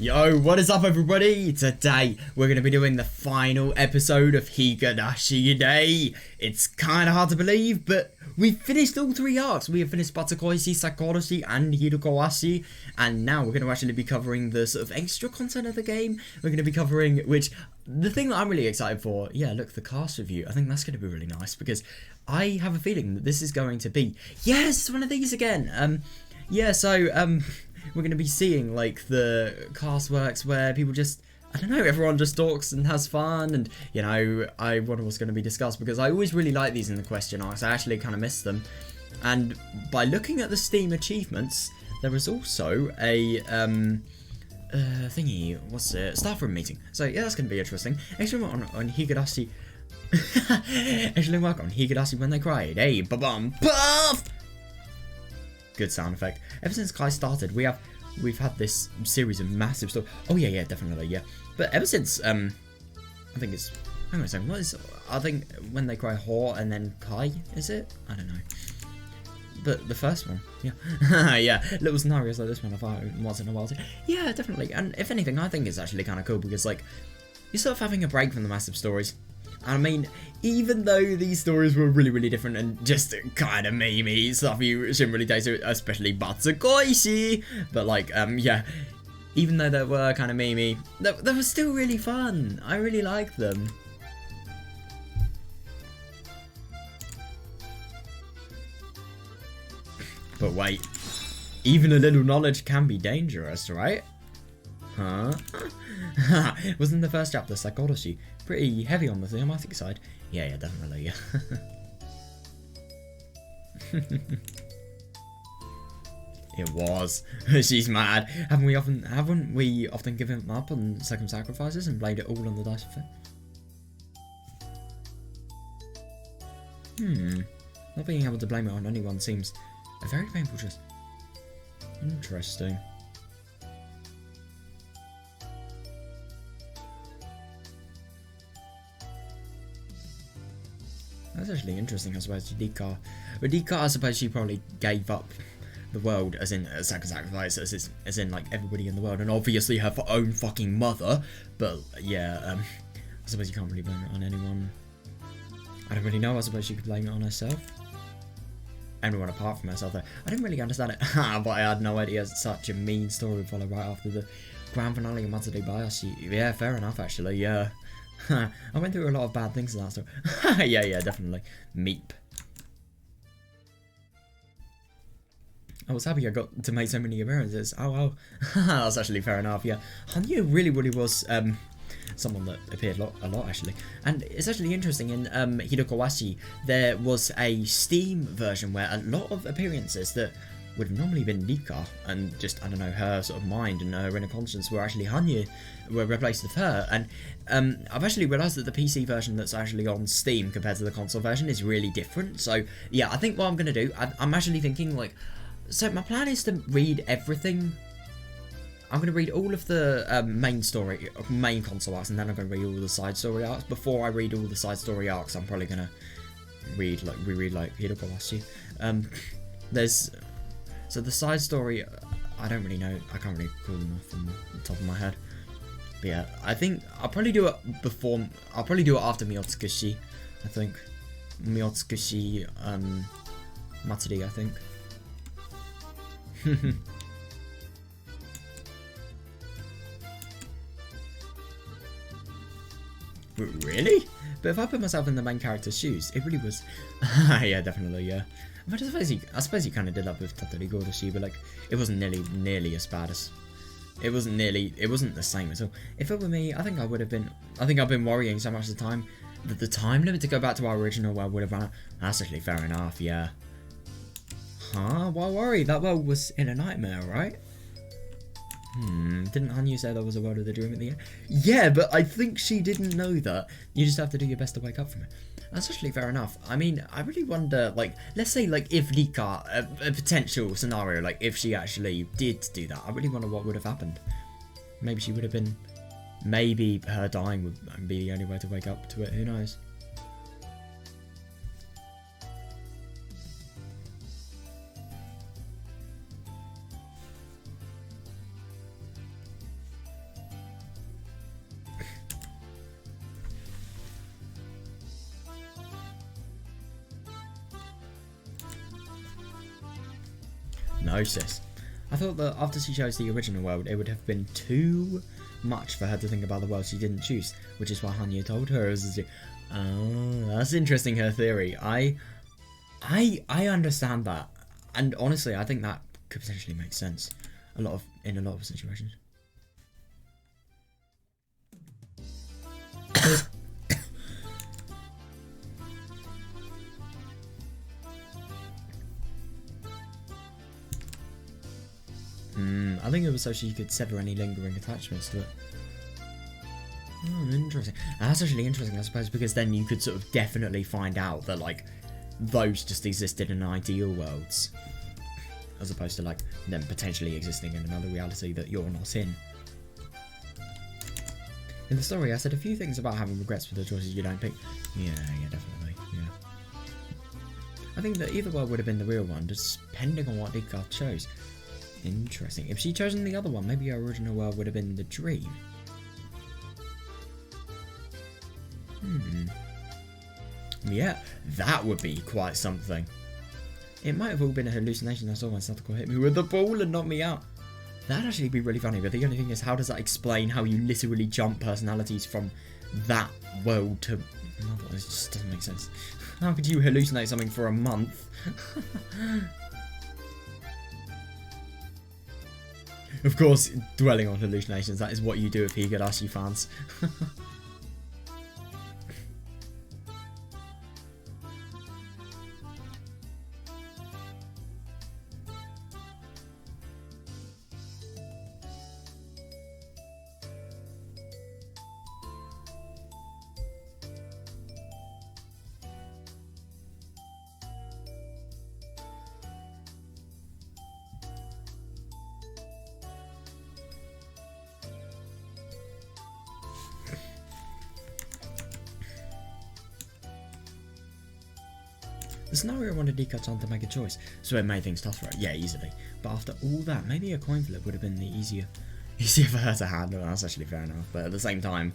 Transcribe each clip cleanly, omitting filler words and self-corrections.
Yo, what is up everybody? Today we're going to be doing the final episode of Higurashi Rei. It's kind of hard to believe, but we've finished all three arcs. We have finished Batakoishi, Sakurashi and Higurashi, and now we're going to actually be covering the sort of extra content of the game. We're going to be covering, which, the thing that I'm really excited for, yeah, look, the cast review. I think that's going to be really nice, because I have a feeling that this is going to be, yes, one of these again. We're going to be seeing, like, the cast works where people just, I don't know, everyone just talks and has fun, and, you know, I wonder what's going to be discussed, because I always really like these in the question arcs. I actually kind of miss them. And by looking at the Steam achievements, there is also a, thingy, what's it, staff room meeting. So, yeah, that's going to be interesting. Actually, on Higurashi, actually work on Higurashi when they cried. Hey, ba-bum, puff! Good sound effect. Ever since Kai started, we've had this series of massive stuff. Oh yeah, definitely, yeah. But ever since I think it's, hang on a second, what is, I think when they cry Ho and then Kai, is it? I don't know. The first one, yeah. Yeah, little scenarios like this one I've had once in a while too. Yeah, definitely. And if anything, I think it's actually kind of cool, because like, you're sort of having a break from the massive stories. I mean, even though these stories were really, really different and just kind of memey stuff you shouldn't really take to, especially Batsukoishi, but like, yeah, even though they were kind of memey, they were still really fun. I really liked them. But wait, even a little knowledge can be dangerous, right? Huh? Wasn't the first chapter, Sakurashi, pretty heavy on the thematic side? Yeah, definitely, yeah. It was. She's mad. Haven't we often given up on second sacrifices and blamed it all on the dice effect? Not being able to blame it on anyone seems a very painful choice. Interesting. That's actually interesting, I suppose, Dika. But Dika, I suppose she probably gave up the world, as in a sacrifice, as in like everybody in the world, and obviously her own fucking mother. But yeah, I suppose you can't really blame it on anyone. I don't really know. I suppose she could blame it on herself. Everyone apart from herself, though. I didn't really understand it, but I had no idea such a mean story would follow right after the grand finale of Matsuri Bayashi. Yeah, fair enough, actually. Yeah. I went through a lot of bad things in that story. yeah, definitely. Meep. I was happy I got to make so many appearances. Oh, well. That's actually fair enough, yeah. Hanyu really was someone that appeared a lot, actually. And it's actually interesting, in Higurashi, there was a Steam version where a lot of appearances that would have normally been Nika, and just, I don't know, her sort of mind and her inner conscience were actually Hanyu, were replaced with her. And I've actually realised that the PC version that's actually on Steam compared to the console version is really different. So yeah, I think what I'm going to do, I'm actually thinking, like, so my plan is to read everything. I'm going to read all of the main console arcs, and then I'm going to read all the side story arcs. Before I read all the side story arcs, I'm probably going to reread like Higurashi. So the side story, I don't really know, I can't really call them off on the top of my head. But yeah, I think I'll probably do it after Miyotsukushi, I think. Miyotsukushi, Matsuri, I think. Really? But if I put myself in the main character's shoes, it really was... yeah, definitely, yeah. But I suppose you kind of did that with Tatori Goroshi, but like, it wasn't nearly as bad as... It wasn't the same at all. If it were me, I think I've been worrying so much of the time that the time limit to go back to our original world would have run out. That's actually fair enough, yeah. Huh? Why worry? That world was in a nightmare, right? Didn't Hanyu say there was a world of the dream at the end? Yeah, but I think she didn't know that. You just have to do your best to wake up from it. That's actually fair enough. I mean, I really wonder, like, let's say, like, if Rika, a potential scenario, like, if she actually did do that, I really wonder what would have happened. Maybe she would have been, maybe her dying would be the only way to wake up to it, who knows? osmosis. I thought that after she chose the original world, it would have been too much for her to think about the world she didn't choose, which is why Hanya told her as oh, that's interesting, her theory. I understand that, and honestly, I think that could potentially make sense in a lot of situations. I think it was so she could sever any lingering attachments to it. Oh, interesting. That's actually interesting, I suppose, because then you could sort of definitely find out that, like, those just existed in ideal worlds, as opposed to, like, them potentially existing in another reality that you're not in. In the story, I said a few things about having regrets for the choices you don't pick. Yeah, definitely, yeah. I think that either world would have been the real one, just depending on what Dika chose. Interesting. If she'd chosen the other one, maybe her original world would have been the dream. Yeah, that would be quite something. It might have all been a hallucination I saw when Satoko hit me with the ball and knocked me out. That'd actually be really funny, but the only thing is, how does that explain how you literally jump personalities from that world to another? It just doesn't make sense. How could you hallucinate something for a month? Of course, dwelling on hallucinations, that is what you do if Higurashi fans. The scenario wanted Dika-chan to make a choice, so it made things tougher. Yeah, easily. But after all that, maybe a coin flip would have been the easier for her to handle. That's actually fair enough. But at the same time,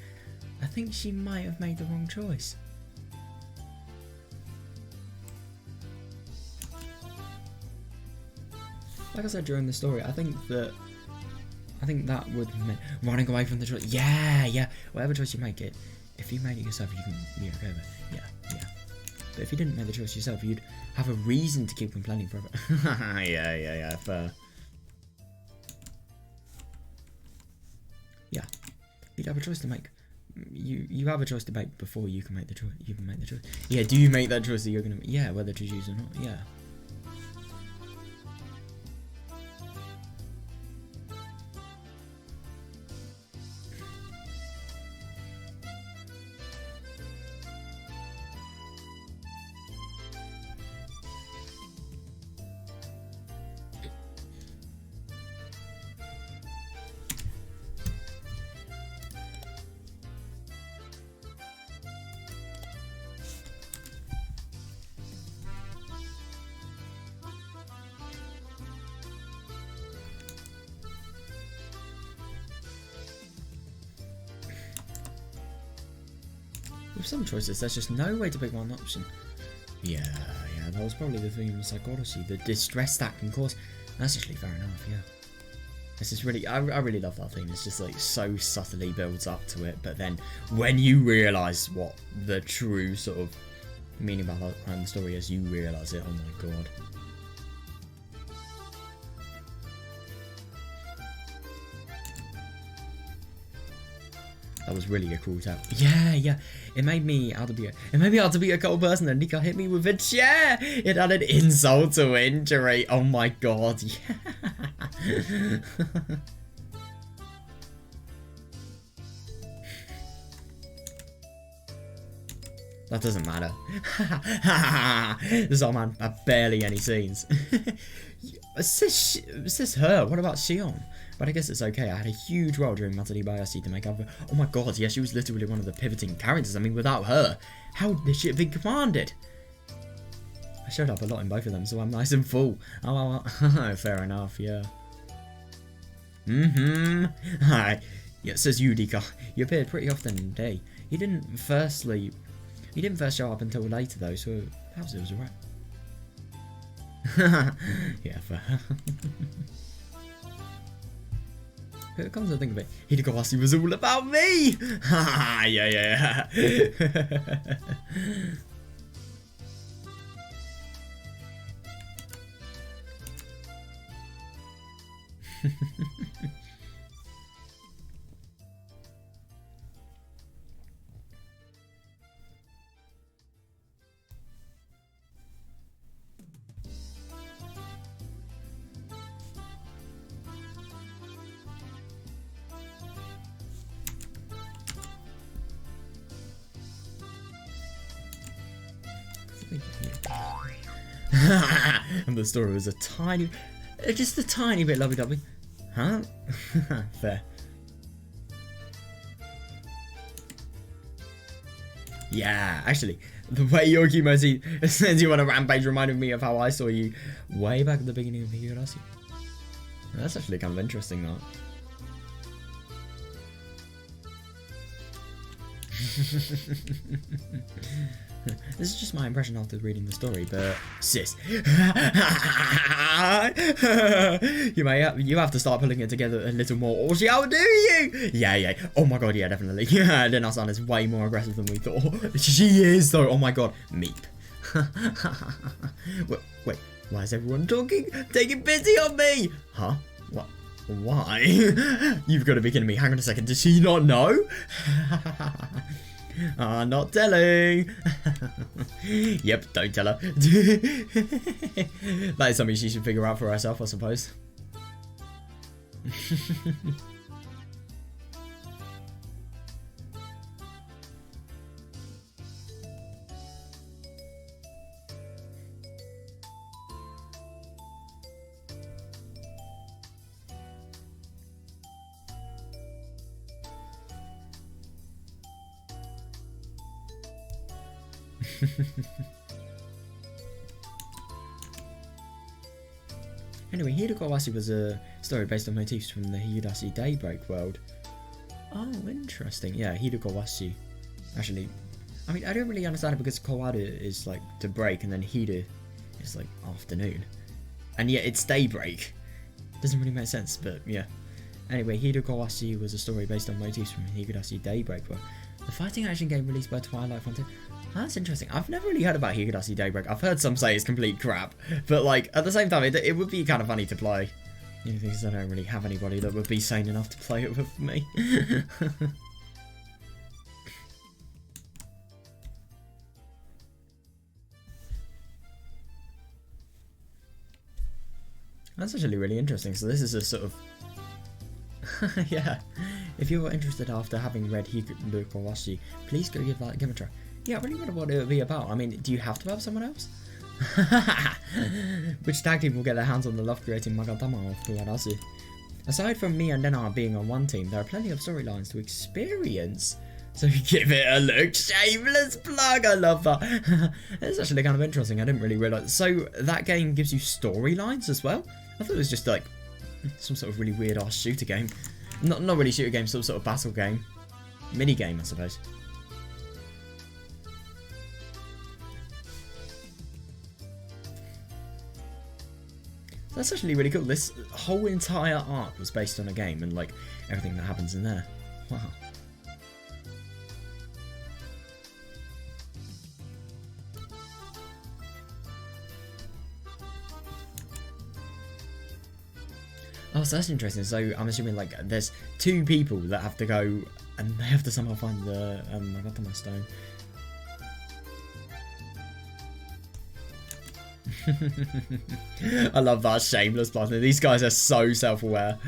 I think she might have made the wrong choice. Like I said during the story, I think that would mean running away from the choice. Yeah. Whatever choice you make it, if you made it yourself, you can be okay with it. Yeah. But if you didn't make the choice yourself, you'd have a reason to keep complaining forever. Yeah, fair. Yeah, you'd have a choice to make. You have a choice to make before you can make the choice. You can make the choice. Yeah, do you make that choice that you're gonna? Yeah, whether to choose or not. Yeah. With some choices, there's just no way to pick one option. Yeah, that was probably the theme of psychology. The distress that can cause. That's actually fair enough, yeah. This is really, I really love that theme. It's just like so subtly builds up to it, but then when you realise what the true sort of meaning behind the story is, you realise it. Oh my god. That was really a cool tale. Yeah. It made me out to be a cold person, and Nika hit me with a chair. It added insult to injury. Oh my god. Yeah. That doesn't matter. This old man had barely any scenes. It's her. What about Shion? But I guess it's okay. I had a huge role during Matsuri Bayashi to make up for. Oh my god, yeah, she was literally one of the pivoting characters. I mean, without her, how did she have been commanded? I showed up a lot in both of them, so I'm nice and full. Oh, fair enough, yeah. Hi. Yeah, says Yudika. You appeared pretty often in the day. You didn't first show up until later though, so perhaps it was alright. Yeah, fair. But it comes to think of it, Higurashi was all about me! Yeah. And the story was just a tiny bit lovey-dovey. Huh? Fair. Yeah, actually, the way your Kimoji sends you on a rampage reminded me of how I saw you way back at the beginning of Higurashi. That's actually kind of interesting, though. This is just my impression after reading the story, but sis, you have to start pulling it together a little more, or how do you? Yeah. Oh my god, yeah, definitely. Yeah, Lena-san is way more aggressive than we thought. She is, though. Oh my god, meep. Wait, why is everyone talking? Taking pity on me? Huh? What? Why? You've got to be kidding me. Hang on a second. Does she not know? Not telling. Yep, don't tell her. That is something she should figure out for herself, I suppose. Anyway, Higurashi was a story based on motifs from the Higurashi Daybreak world. Oh, interesting. Yeah, Higurashi. Actually, I mean, I don't really understand it because Kawada is like to break and then Hida is like afternoon. And yet it's daybreak. Doesn't really make sense, but yeah. Anyway, Higurashi was a story based on motifs from Higurashi Daybreak world. The fighting action game released by Twilight Frontier. That's interesting. I've never really heard about Higurashi Daybreak. I've heard some say it's complete crap, but like at the same time, it would be kind of funny to play. You know, because I don't really have anybody that would be sane enough to play it with me. That's actually really interesting. So this is a sort of yeah. If you're interested after having read Higurashi, please go give that a try. Yeah, I really wonder what it would be about. I mean, do you have to have someone else? Which tag team will get their hands on the love-creating Magatama of Higurashi? Aside from me and Lena being on one team, there are plenty of storylines to experience. So give it a look. Shameless plug, I love that. It's actually kind of interesting. I didn't really realise. So that game gives you storylines as well? I thought it was just like some sort of really weird-ass shooter game. Not really shooter game, some sort of battle game. Mini game, I suppose. That's actually really cool. This whole entire arc was based on a game and like everything that happens in there. Wow. Oh, so that's interesting. So I'm assuming like there's two people that have to go and they have to somehow find the Magatama stone. I love that shameless partner. These guys are so self-aware.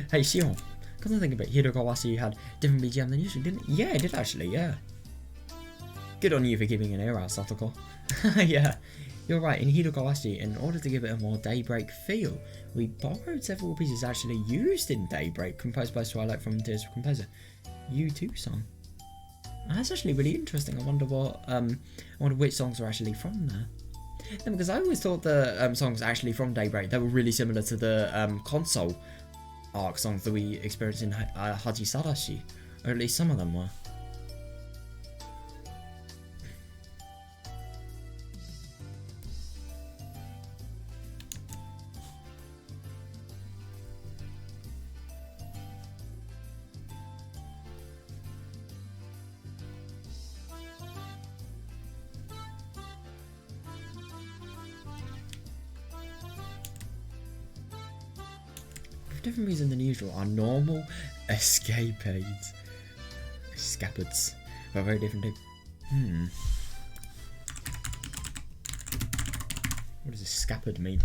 Hey, Shion, come to think of it, Higurashi had different BGM than usual, didn't it? Yeah, it did actually, yeah. Good on you for giving an ear out, Satoko. Yeah, you're right. In Higurashi, in order to give it a more Daybreak feel, we borrowed several pieces actually used in Daybreak, composed by Twilight Frontier's composer, U2-san. That's actually really interesting. I wonder which songs are actually from there. No, because I always thought the songs actually from Daybreak, they were really similar to the console arc songs that we experienced in Haji Sadashi, or at least some of them were. a different reason than usual, are normal escapades. Escapades. But very different too. What does escapade mean?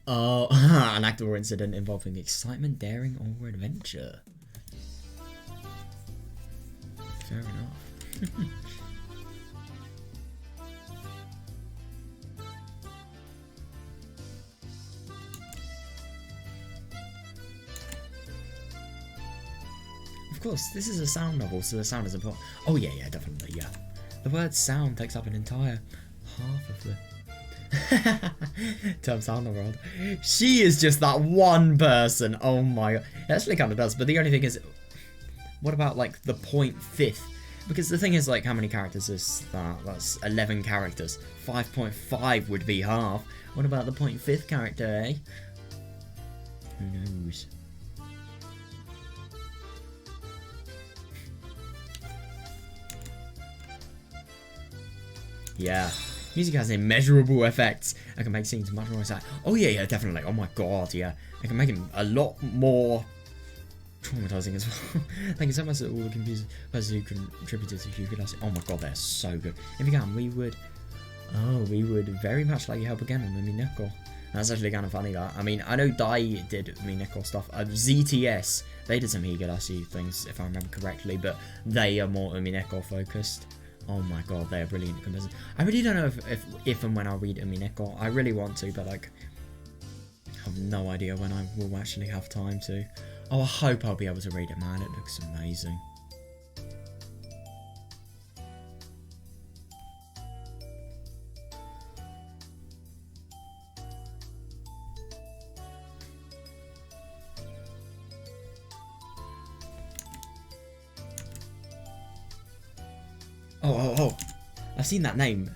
Oh, an act or incident involving excitement, daring, or adventure. Fair enough. Of course, this is a sound novel, so the sound is important. Oh yeah, definitely, yeah. The word sound takes up an entire half of the term sound in the world. She is just that one person. Oh my god. It actually kind of does, but the only thing is, what about like the 0.5th? Because the thing is, like, how many characters is that? That's 11 characters. 5.5 would be half. What about the 0.5th character, eh? Who knows? Yeah. Music has immeasurable effects. I can make scenes much more exciting. Oh yeah, definitely. Oh my god, yeah. I can make them a lot more traumatizing as well. Thank you so much to all the confused persons who contributed to Higurashi. Oh my god, they're so good. If you can, we would very much like your help again on the Mineko. That's actually kind of funny, that. I mean, I know Dai did Mineko stuff. ZTS, they did some Higurashi things, if I remember correctly, but they are more Mineko focused. Oh my god, they are brilliant composers. I really don't know if and when I'll read Mineko. I really want to, but like, I have no idea when I will actually have time to. Oh, I hope I'll be able to read it, man. It looks amazing. Oh! I've seen that name.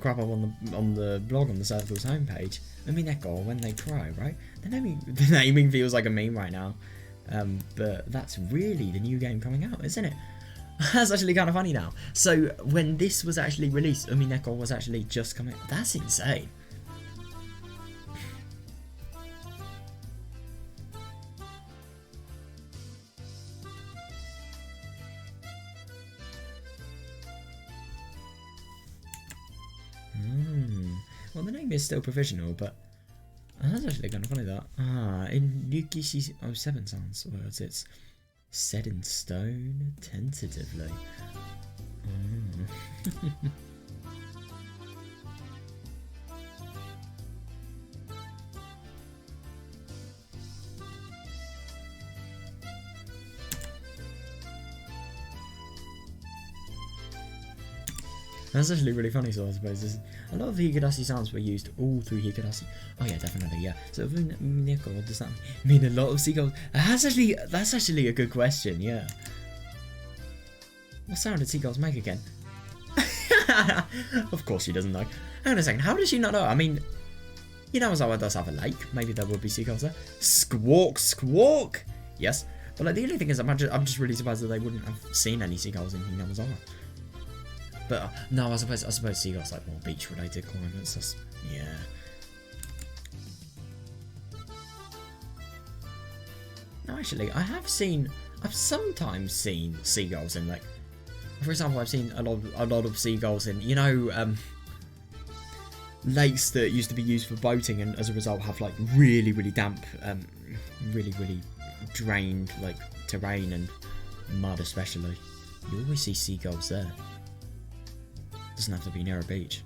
Crap up on the blog on the Circle's homepage. Mineko, when they cry, right? The naming feels like a meme right now. But that's really the new game coming out, isn't it? That's actually kind of funny now. So when this was actually released, Mineko was actually just coming out. That's insane. Well, the name is still provisional, but that's actually kind of funny, that. In Yukishi 07 Sans words, it's set in stone tentatively. That's actually really funny, so I suppose. A lot of the Higurashi sounds were used all through Higurashi. Oh yeah, definitely, yeah. So Mineko, does that mean a lot of seagulls? That's actually a good question, yeah. What sound did seagulls make again? Of course she doesn't know. Hang on a second, how does she not know? I mean, you know Ozawa does have a lake. Maybe there would be seagulls there. Squawk, squawk! Yes. But like, the only thing is, I'm just really surprised that they wouldn't have seen any seagulls in Kingdom Ozawa. But no, I suppose seagulls like more beach-related climates. That's, yeah. No, actually, I've sometimes seen seagulls in, like, for example, I've seen a lot of seagulls in, you know, lakes that used to be used for boating, and as a result have like really damp, really drained like terrain and mud especially. You always see seagulls there. Doesn't have to be near a beach.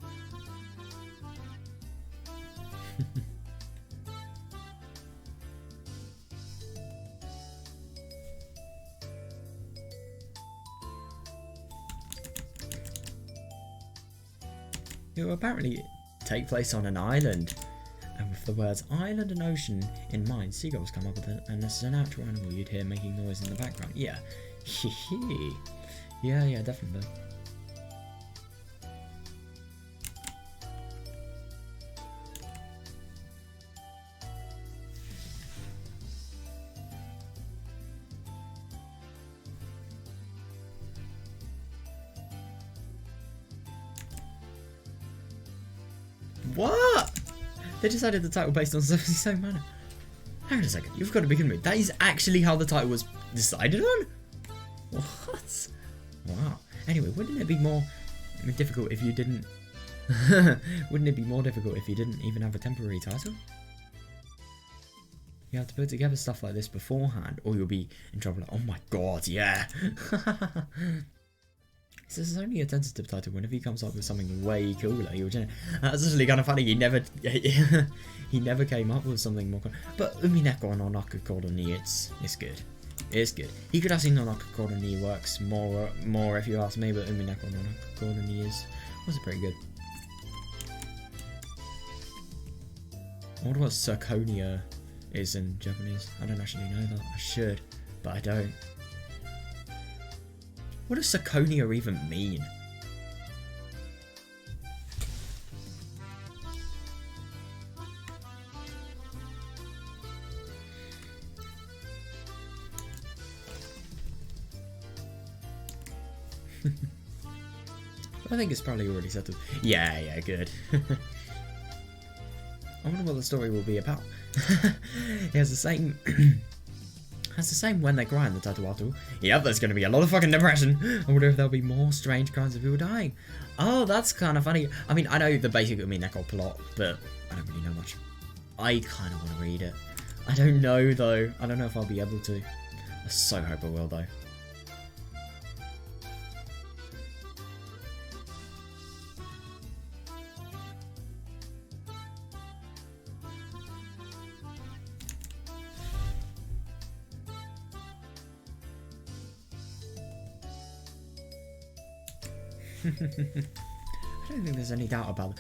It will apparently take place on an island, and with the words island and ocean in mind, seagulls come up with it, and this is a natural animal you'd hear making noise in the background. Yeah. Yeah, definitely. What? They decided the title based on the same manner. Hang on a second, you've got to be kidding me. That is actually how the title was decided on? What? Wow. Anyway, wouldn't it be more difficult if you didn't... wouldn't it be more difficult if you didn't even have a temporary title? You have to put together stuff like this beforehand, or you'll be in trouble. Oh my god, yeah! So this is only a tentative title. Whenever he comes up with something way cooler, he'll change. That's actually kind of funny. He never came up with something more cool. But Umineko no Nakakoro ni, it's good. It's good. Higurashi no Nakakoro ni works more if you ask me, but Umineko no Nakakoro ni was pretty good. I wonder what Zirconia is in Japanese. I don't actually know that. I should, but I don't. What does Zirconia even mean? I think it's probably already settled. Yeah, good. I wonder what the story will be about. It has the same... That's the same when they cry in the title after all. Yep, there's going to be a lot of fucking depression. I wonder if there'll be more strange kinds of people dying. Oh, that's kind of funny. I mean, I know the basic Umineko plot, but I don't really know much. I kind of want to read it. I don't know, though. I don't know if I'll be able to. I so hope I will, though. I don't think there's any doubt about it.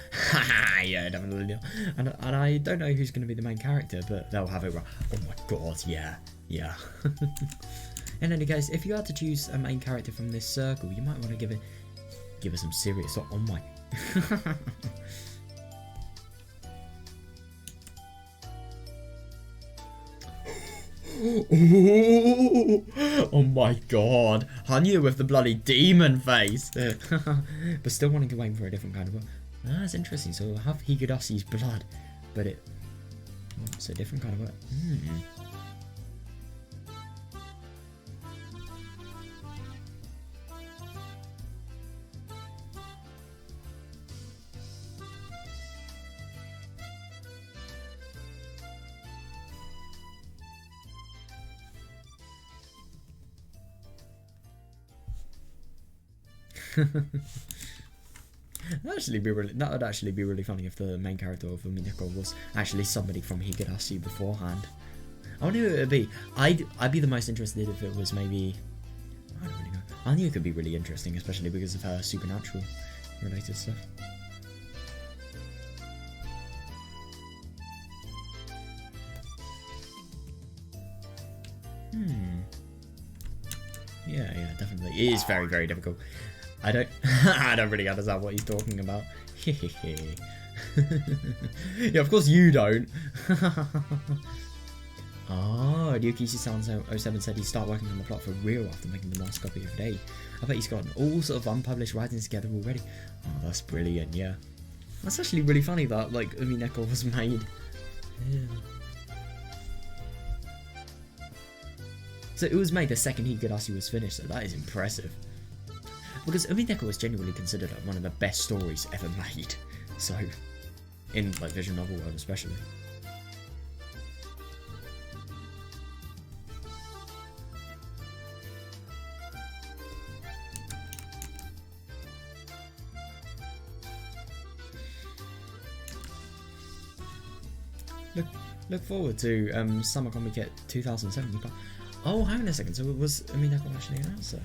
Yeah, definitely. And I don't know who's going to be the main character, but they'll have it right. Oh my god, yeah. In any case, if you had to choose a main character from this circle, you might want to give it some serious thought. Oh my. Oh my god, Hanyu with the bloody demon face. But still wanting to aim for a different kind of one. Ah, that's interesting. So we'll have Higurashi's blood, but it's a different kind of work. That would actually be really funny if the main character of Umineko was actually somebody from Higurashi beforehand. I wonder who it would be. I'd be the most interested if it was maybe... I don't really know. I think it could be really interesting, especially because of her supernatural related stuff. Yeah, definitely. It is very, very difficult. I don't really understand what he's talking about. Yeah, of course you don't. Oh, Ryukishi-san07 said he'd start working on the plot for real after making the last copy of Rei. I bet he's gotten all sort of unpublished writings together already. Oh, that's brilliant, yeah. That's actually really funny that, like, Umineko was made. Yeah. So it was made the second Higurashi was finished, so that is impressive. Because Umineko was genuinely considered like one of the best stories ever made. So, in like visual novel world especially. Look forward to Summer Comic Kit 2007. Oh, hang on a second. So it was Umineko actually announced it.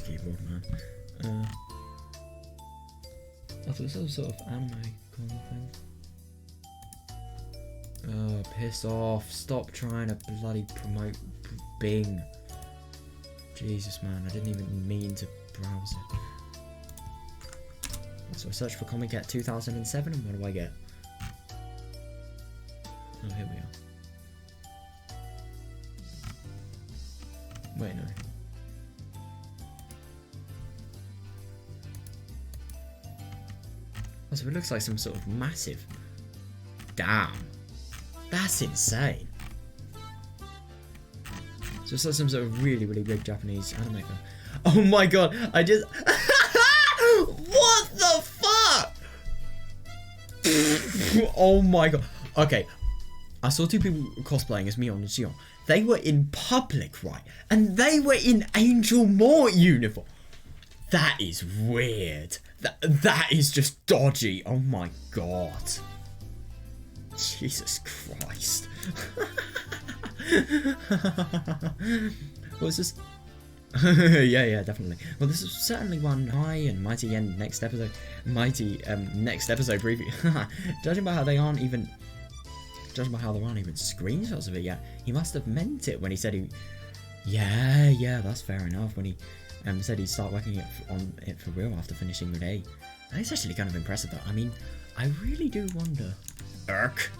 Keyboard, man. I thought it was some sort of anime kind of thing. Oh, piss off. Stop trying to bloody promote Bing. Jesus, man. I didn't even mean to browse it. So I search for Comic Cat 2007 and what do I get? Oh, here we are. Wait, no. Also, it looks like some sort of massive... Damn. That's insane. So it's like some sort of really, really big Japanese anime. Oh my god, I just... What the fuck? Oh my god. Okay, I saw two people cosplaying as Mion and Sion. They were in public, right? And they were in Angel Mort uniform. That is weird. That is just dodgy. Oh my god. Jesus Christ. What's this? yeah, definitely. Well, this is certainly one high and mighty end next episode. Next episode preview. Judging by how there aren't even screenshots of it yet, he must have meant it when he said he. Yeah, that's fair enough. When he said he'd start working on it for real after finishing with A. And it's actually kind of impressive, though. I mean, I really do wonder. Irk.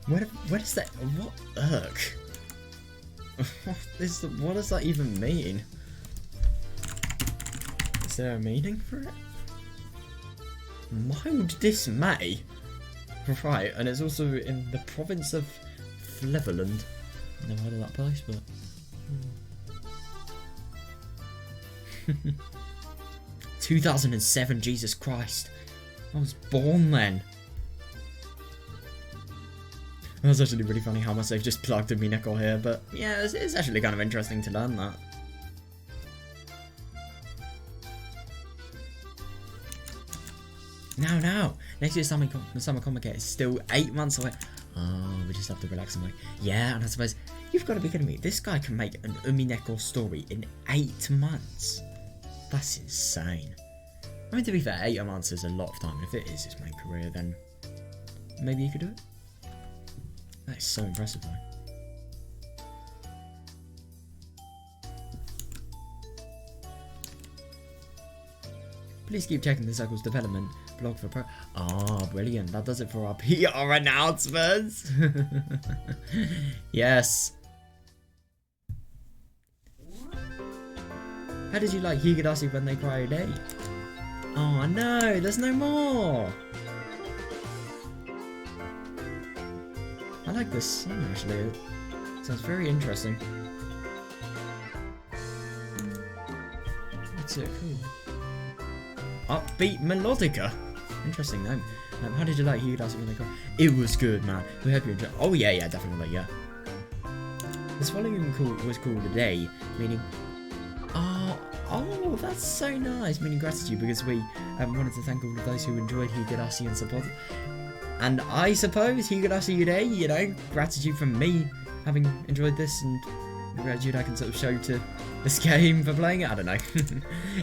What is that? What irk? What does that even mean? Is there a meaning for it? Mild dismay. Right, and it's also in the province of Flevoland. Never heard of that place, but. 2007, Jesus Christ. I was born then. That's actually really funny how much they've just plugged in me Neko here, but yeah, it's actually kind of interesting to learn that. Now, next year's Summer Comic is still 8 months away. Oh, we just have to relax and wait. Yeah, and I suppose, you've got to be kidding me, this guy can make an Umineko story in 8 months. That's insane. I mean, to be fair, 8 months is a lot of time, and if it is his main career, then maybe he could do it. That is so impressive, though. Please keep checking the Circle's development blog for pro. Oh, brilliant. That does it for our PR announcements. Yes. How did you like Higurashi when they cried Rei? Oh no, there's no more. I like this song actually. It sounds very interesting. What's it called? Upbeat Melodica. Interesting name. How did you like Higurashi when they cried? It was good, man. We hope you enjoyed. Oh yeah, definitely, yeah. This following was called A Day, meaning. Oh, that's so nice. Meaning gratitude, because we wanted to thank all of those who enjoyed Higurashi and supported. And I suppose Higurashi Rei, you know, gratitude from me having enjoyed this, and gratitude I can sort of show to this game for playing it. I don't know.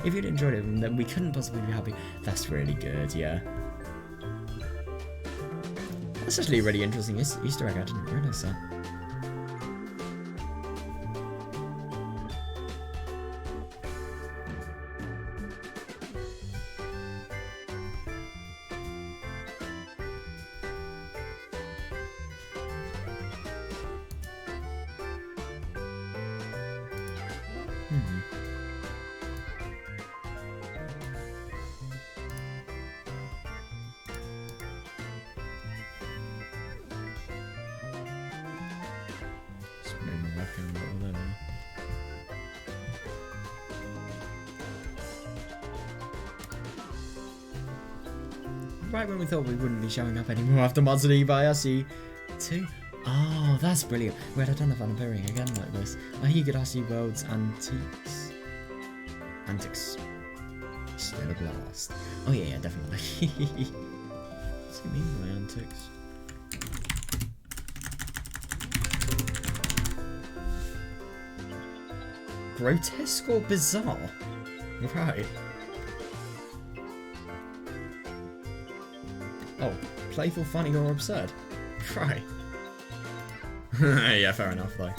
If you'd enjoyed it, then we couldn't possibly be happy. That's really good, yeah. That's actually a really interesting Easter egg. I didn't realise that. Right when we thought we wouldn't be showing up anymore after Matsuri Bayashi 2. Oh, that's brilliant. We had a ton of fun appearing again like this. Higurashi World's Antiques. Still a blast. Oh yeah, definitely. What's it mean by antics? Grotesque or bizarre? Right. Oh, playful, funny, or absurd? Right. Yeah, fair enough, though.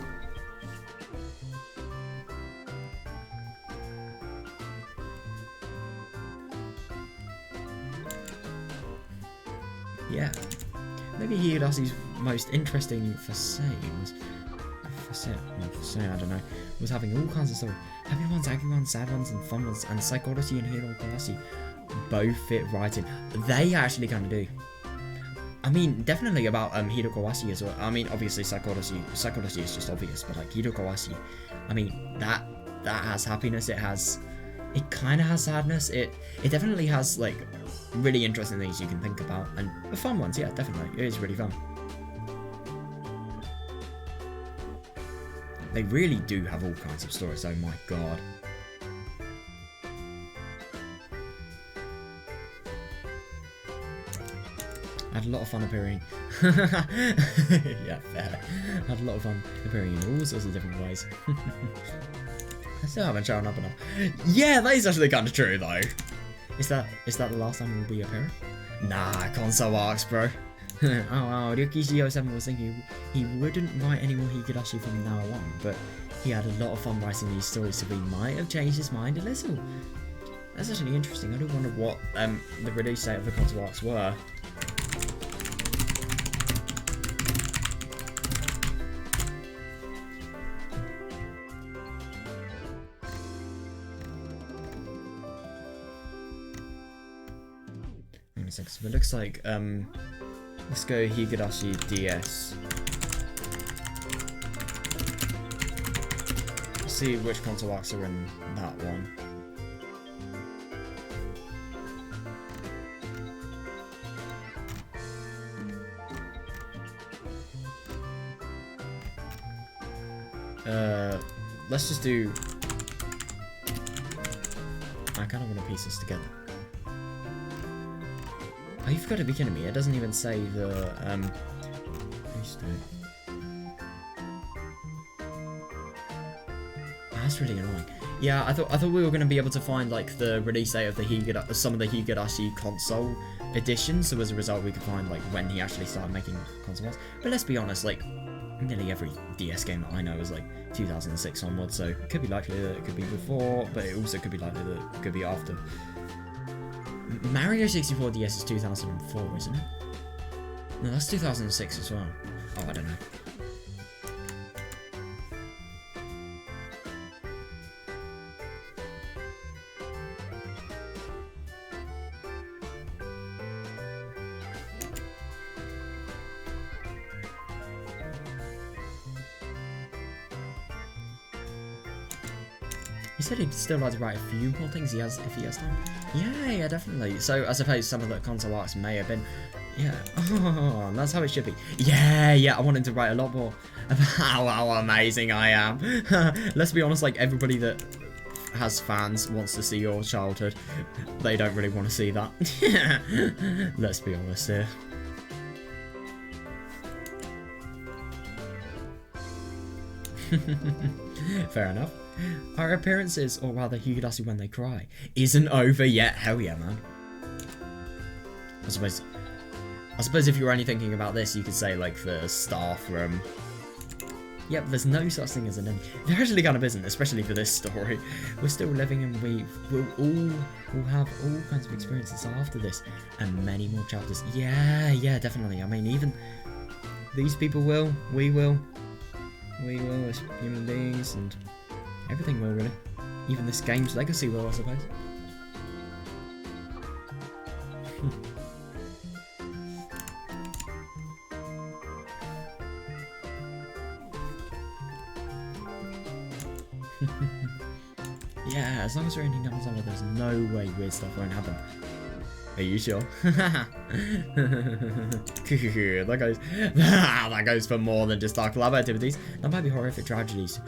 Yeah. Maybe Higurashi's most interesting facet was... I don't know. Was having all kinds of stories. Happy ones, angry ones, sad ones, and fun ones, and psychology and Higurashi both fit right in. They actually kind of do. I mean, definitely about Higurashi as well. I mean, obviously psychology is just obvious, but like Higurashi, I mean, that has happiness. It kind of has sadness. It definitely has like really interesting things you can think about, and the fun ones. Yeah, definitely, it is really fun. They really do have all kinds of stories. Oh my god. I had a lot of fun appearing. Yeah, fair. I had a lot of fun appearing in all sorts of different ways. I still haven't shown up enough. Yeah, that is actually kind of true though. Is that the last time we'll be appearing? Nah, console arcs, bro. Oh wow, Ryukishi07 was thinking he wouldn't write any more Higurashi from now on, but he had a lot of fun writing these stories, so he might have changed his mind a little. That's actually interesting. I do wonder what the release date of the console arcs were. So it looks like let's go Higurashi DS. Let's see which console arcs are in that one. Let's just do. I kind of want to piece this together. Oh, you've got to be kidding me. It doesn't even say the, that's really annoying. Yeah, I thought we were going to be able to find, like, the release date of the some of the Higurashi console editions, so as a result we could find, like, when he actually started making console ones. But let's be honest, like, nearly every DS game that I know is, like, 2006 onwards, so it could be likely that it could be before, but it also could be likely that it could be after. Mario 64 DS is 2004, isn't it? No, that's 2006 as well. Oh, I don't know. He said he'd still like to write a few more things if he has time. Yeah, definitely. So I suppose some of the console arcs may have been, yeah. Oh, that's how it should be. Yeah. I want him to write a lot more about how amazing I am. Let's be honest, like everybody that has fans wants to see your childhood. They don't really want to see that. Let's be honest here. Fair enough. Our appearances, or rather Higurashi when they cry, isn't over yet. Hell yeah, man. I suppose if you were only thinking about this, you could say like the staff room. Yep, there's no such thing as an ending. There actually kind of isn't, especially for this story. We're still living and we'll have all kinds of experiences after this, and many more chapters. Yeah, definitely. I mean, even these people will, we will as human beings, and everything will, really. Even this game's legacy will, I suppose. Yeah, as long as we're ending up on summer, there's no way weird stuff won't happen. Are you sure? that goes for more than just our club activities. That might be horrific tragedies.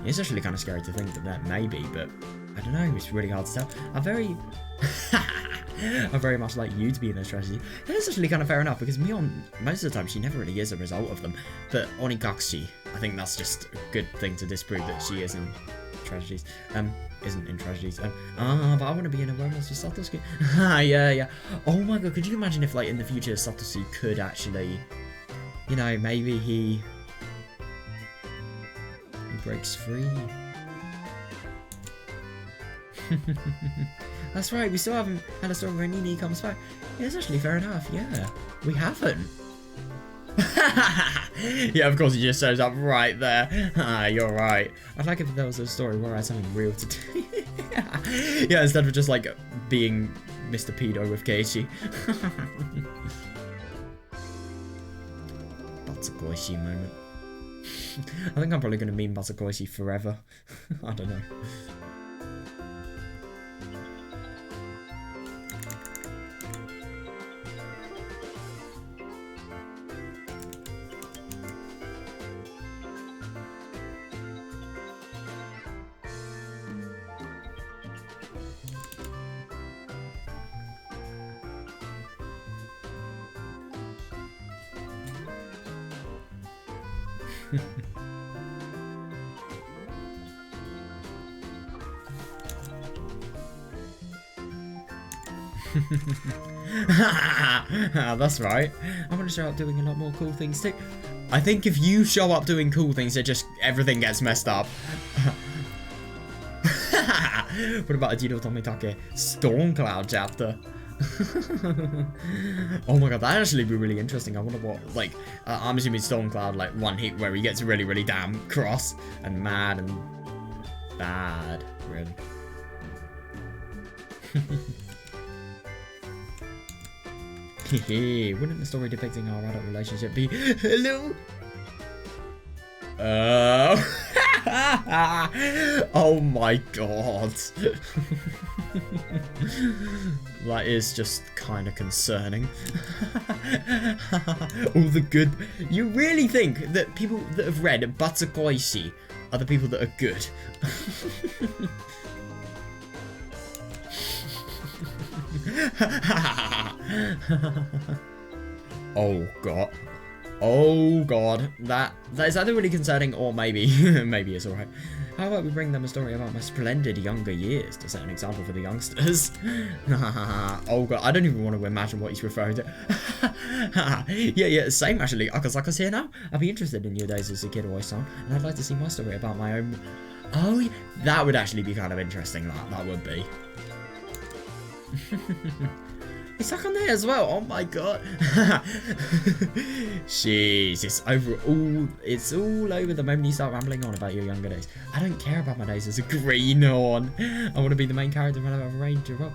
It's actually kind of scary to think that may be, but I don't know, it's really hard to tell. I very much like you to be in those tragedies. That's actually kind of fair enough, because Mion, most of the time, she never really is a result of them. But Onikakushi, I think that's just a good thing to disprove that she is in tragedies. Isn't in tragedies. But I want to be in a romance with Satoshi. Yeah. Oh my god, could you imagine if, like, in the future, Satoshi could actually, you know, maybe he breaks free. That's right, we still haven't had a story where Nini comes back. Yeah, it's actually fair enough, yeah. We haven't. Yeah, of course he just shows up right there. You're right. I'd like if there was a story where I had something real to do. Yeah, instead of just like being Mr. Pedo with Keiichi. Batsukoishi moment. I think I'm probably going to meme Batsukoishi forever. I don't know. That's right. I'm gonna show up doing a lot more cool things too. I think if you show up doing cool things, everything gets messed up. What about Ajiro Tomitake Stormcloud chapter? Oh my god, that'd actually be really interesting. I wonder what, like, I'm assuming Stormcloud, like, one hit where he gets really, really damn cross and mad and bad, really. Wouldn't the story depicting our adult relationship be hello? Oh my god. That is just kind of concerning. All the good. You really think that people that have read Batsukoishi are the people that are good? Oh god. Oh god. That is either really concerning or maybe maybe it's alright. How about we bring them a story about my splendid younger years to set an example for the youngsters? Oh god, I don't even want to imagine what he's referring to. Yeah, same actually. Akasaka's here now. I'd be interested in your days as a kid or son, and I'd like to see my story about my own. Oh, yeah. That would actually be kind of interesting. That would be. It's stuck on there as well. Oh my god. Jeez, it's all over the moment you start rambling on about your younger days. I don't care about my days as a greenhorn. I want to be the main character when I have a ranger. Well,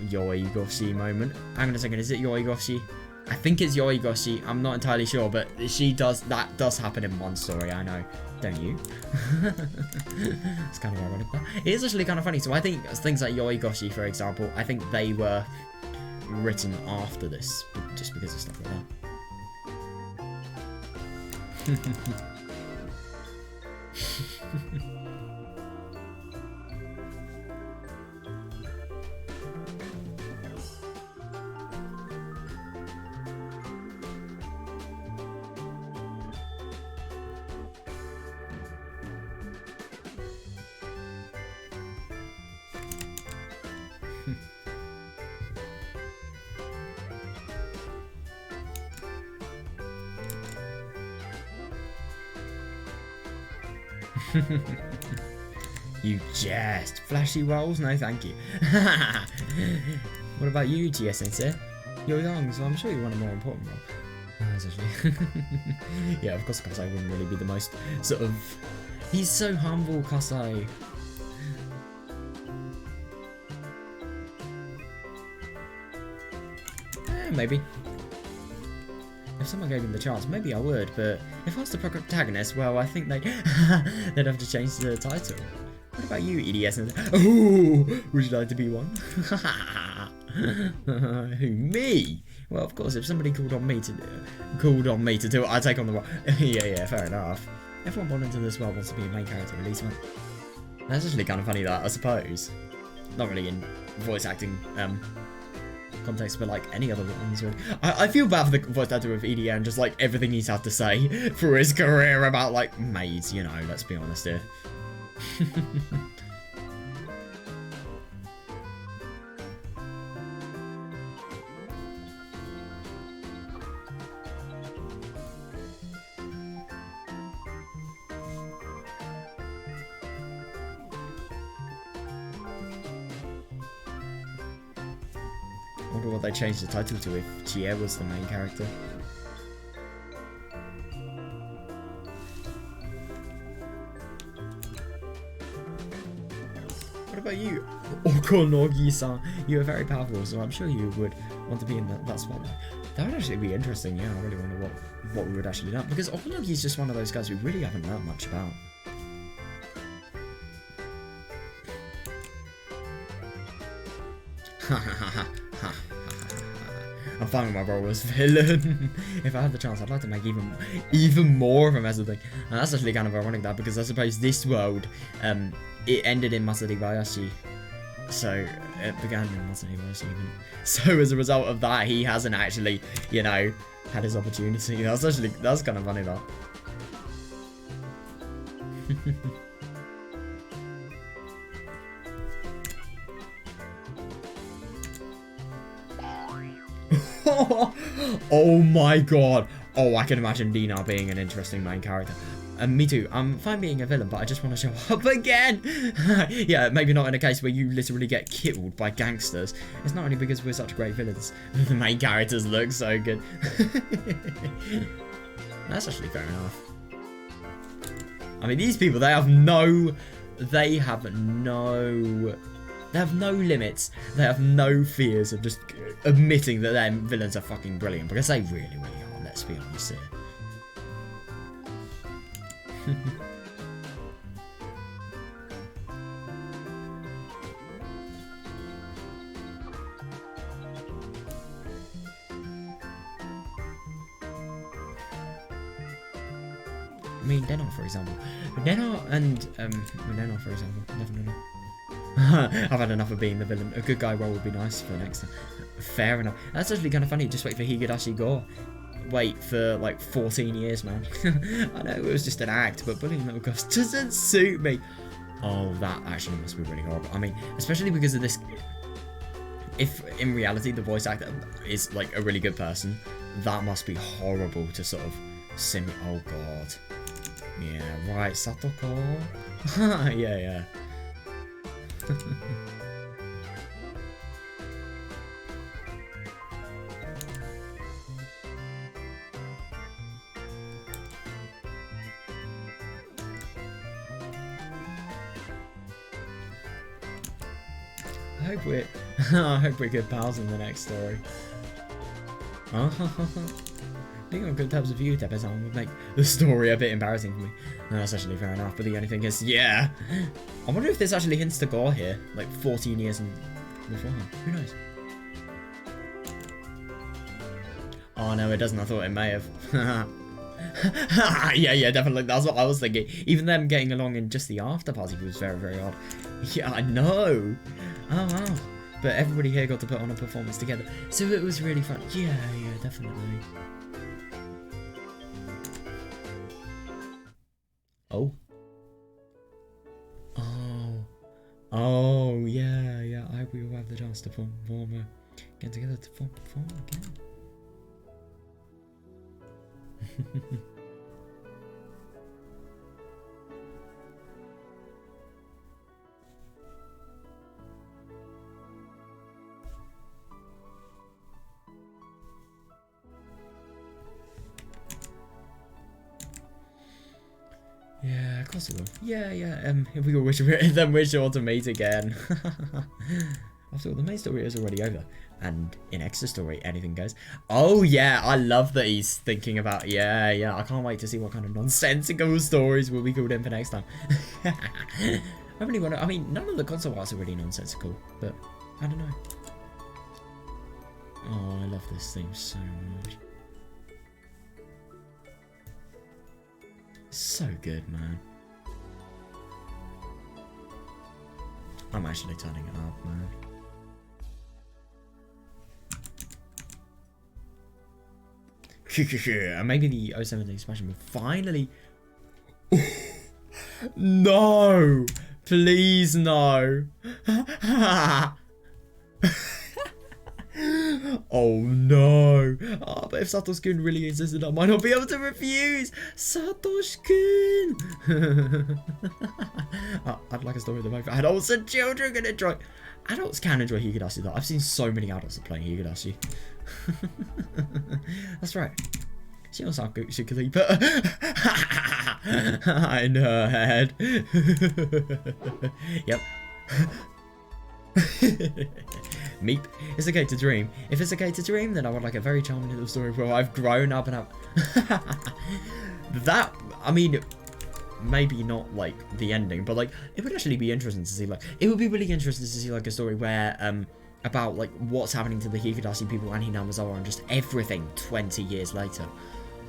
Yoigoshi moment. Hang on a second, is it Yoigoshi? I think it's Yoigoshi. I'm not entirely sure, but that does happen in one story, I know. Don't you? It's kind of ironic, but it is actually kind of funny. So I think things like Yoigoshi, for example, I think they were written after this, just because of stuff like that. You jest. Flashy rolls? No, thank you. What about you, GS Sensei? You're young, so I'm sure you want a more important role. Yeah, of course, Kasai wouldn't really be the most sort of. He's so humble, Kasai. Maybe. If someone gave him the chance, maybe I would, but if I was the protagonist, well, I think they'd have to change the title. What about you, EDS? Ooh, would you like to be one? Who, me? Well, of course, if somebody called on me to do it, I'd take on the role. Yeah, fair enough. Everyone born into this world wants to be a main character, at least one. That's actually kind of funny, that, I suppose. Not really in voice acting, context, but like any other ones would. I feel bad for the voice actor of EDM, just like everything he's had to say for his career about like maids, you know, let's be honest here. I wonder what they changed the title to if Chie was the main character. What about you? Okonogi-san. You are very powerful, so I'm sure you would want to be in that spotlight. That would actually be interesting, yeah. I really wonder what we would actually learn. Because Okonogi is just one of those guys we really haven't learned much about. I'm fine with my role as villain. If I had the chance, I'd like to make even more of him as a thing. And that's actually kind of ironic that, because I suppose this world, it ended in Masaribayashi. So it began in Masaribayashi even. So as a result of that, he hasn't actually, you know, had his opportunity. That's kind of funny though. Oh my god. Oh, I can imagine Dina being an interesting main character. Me too. I'm fine being a villain, but I just want to show up again. Yeah, maybe not in a case where you literally get killed by gangsters. It's not only because we're such great villains. The main characters look so good. That's actually fair enough. I mean, these people, they have no limits. They have no fears of just admitting that their villains are fucking brilliant, because they really, really are. Let's be honest here. I mean, Dennar, for example. Dennar and Dennar, for example. Definitely. I've had enough of being the villain. A good guy role would be nice for next time. Fair enough. That's actually kind of funny. Just wait for Higurashi Go. Wait for like 14 years, man. I know it was just an act, but bullying little girls doesn't suit me. Oh, that actually must be really horrible. I mean, especially because of this. If in reality the voice actor is like a really good person, that must be horrible to sort of simulate. Oh god. Yeah, right, Satoko. Yeah. I hope we're good pals in the next story. Being on good terms with you, Tepe-san, would make the story a bit embarrassing for me. No, that's actually fair enough, but the only thing is, yeah. I wonder if this actually hints to Gore here, like 14 years beforehand. Who knows? Oh no, it doesn't. I thought it may have. Yeah, definitely. That's what I was thinking. Even them getting along in just the after party was very, very odd. Yeah, I know. Oh wow. But everybody here got to put on a performance together, so it was really fun. Yeah, definitely. Oh, yeah. I hope we will have the chance to perform get together to perform again. Yeah, of course it will. Yeah. If we all wish you all to meet again. After all, the main story is already over, and in extra story, anything goes. Oh yeah, I love that he's thinking about. Yeah. I can't wait to see what kind of nonsensical stories will be called in for next time. I really want to. I mean, none of the console arts are really nonsensical, but I don't know. Oh, I love this theme so much. So good, man. I'm actually turning it up, man. And maybe the 017 expansion will finally. No! Please, no! Oh no! Oh, but if Satoshi-kun really insisted, I might not be able to refuse! Satoshi-kun! I'd like a story of the both adults and children can enjoy. Adults can enjoy Higurashi though. I've seen so many adults playing Higurashi. That's right. She also should sleep in her head. Yep. Meep. It's okay to dream. If it's okay to dream, then I would like a very charming little story where I've grown up and up. That, I mean, maybe not like the ending, but like it would actually be interesting to see. Like, it would be really interesting to see like a story where about like what's happening to the Higurashi people and Hinamizawa and just everything 20 years later.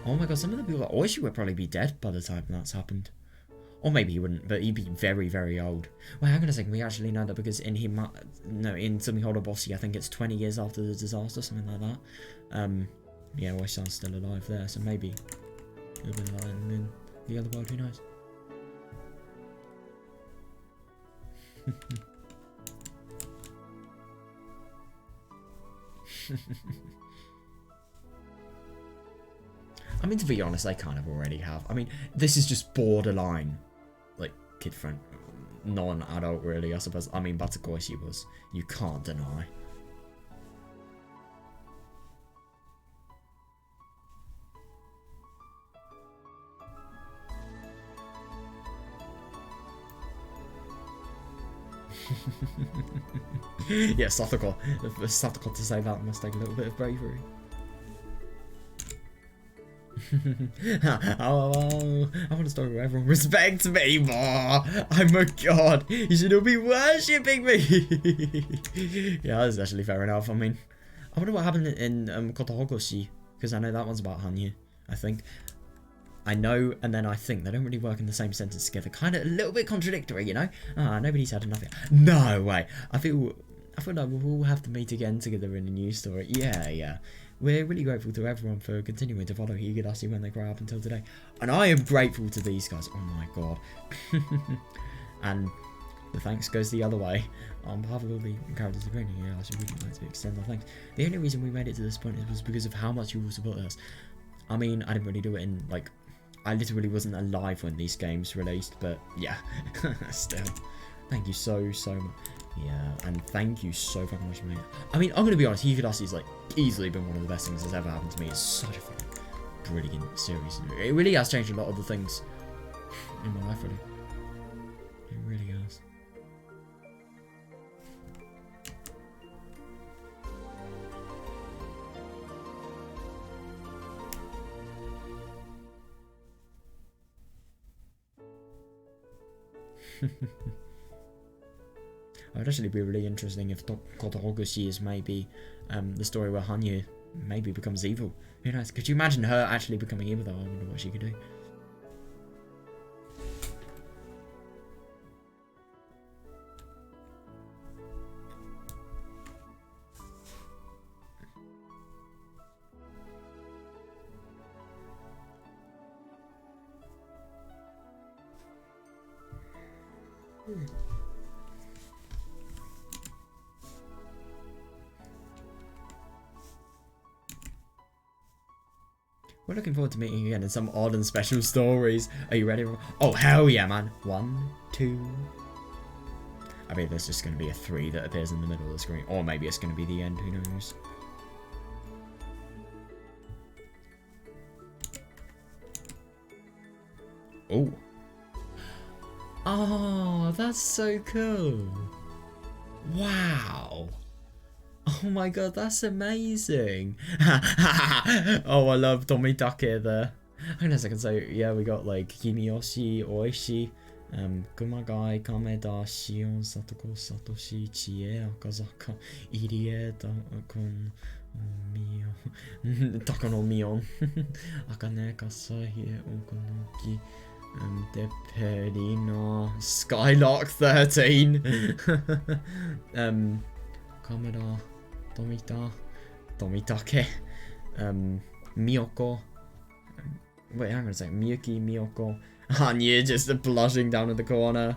Oh my god, some of the people like Oishi would probably be dead by the time that's happened. Or maybe he wouldn't, but he'd be very, very old. Well, hang on a second, we actually know that because in in Sumihodo Bossi, I think it's 20 years after the disaster, something like that. Yeah, Oishi-san's still alive there, so maybe he'll be alive in the other world, who knows? I mean, to be honest, they kind of already have. I mean, this is just borderline, like, kid-friendly, non-adult, really, I suppose. I mean, but of course he was. You can't deny. Yeah, Satoko. For Satoko to say that must take a little bit of bravery. Oh, I want a story where everyone respects me more. I'm a god. You should all be worshipping me. Yeah, that's actually fair enough. I mean, I wonder what happened in Kotohokoshi, because I know that one's about Hanyu, I think. I know, and then I think. They don't really work in the same sentence together. Kind of a little bit contradictory, you know? Nobody's had enough yet. No way. I feel like we'll all have to meet again together in a new story. Yeah. We're really grateful to everyone for continuing to follow Higurashi when they grow up until today. And I am grateful to these guys. Oh my god. And the thanks goes the other way. On behalf of all the characters agreeing here, I should really like to extend our thanks. The only reason we made it to this point was because of how much you all supported us. I mean, I didn't really do it in, like, I literally wasn't alive when these games released, but yeah, still. Thank you so much. Yeah, and thank you so fucking much, mate. I mean, I'm gonna be honest, Higurashi's like easily been one of the best things that's ever happened to me. It's such a fucking brilliant series. It really has changed a lot of the things in my life, really. It really has. It would actually be really interesting if Kotohokushi is maybe the story where Hanyu maybe becomes evil. Who knows? Could you imagine her actually becoming evil though? I wonder what she could do. We're looking forward to meeting again in some odd and special stories. Are you ready? Oh, hell yeah, man. 1, 2. I mean, there's just going to be a 3 that appears in the middle of the screen. Or maybe it's going to be the end. Who knows? Oh. Oh, that's so cool. Wow. Oh my god, that's amazing. Oh, I love Tomitake there. I guess I can say, yeah, we got like Kimiyoshi, Oishi, Kumagai, Kameda, Shion, Satoko, Satoshi, Chie, Akazaka, Irie, Takon, Mion, Takono Mion, Akane, Kasahi, Okonoki, Deperino, Skylark 13, Kameda, Tomitake, Miyoko, wait, hang on a second, Miyuki, Miyoko, Hanyu just blushing down in the corner.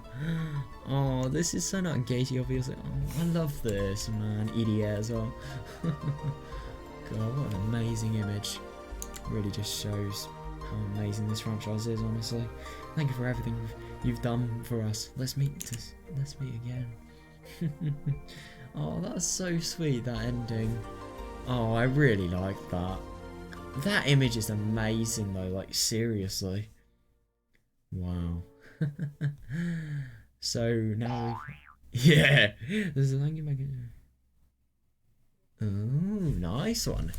Oh, this is so not engaging, obviously. Oh, I love this, man. EDA as well. God, what an amazing image. Really just shows how amazing this franchise is, honestly. Thank you for everything you've done for us. Let's meet again. Oh, that's so sweet, that ending. Oh, I really like that. That image is amazing though, like seriously. Wow. So now Yeah. There's a thank you magnet. Oh, nice one.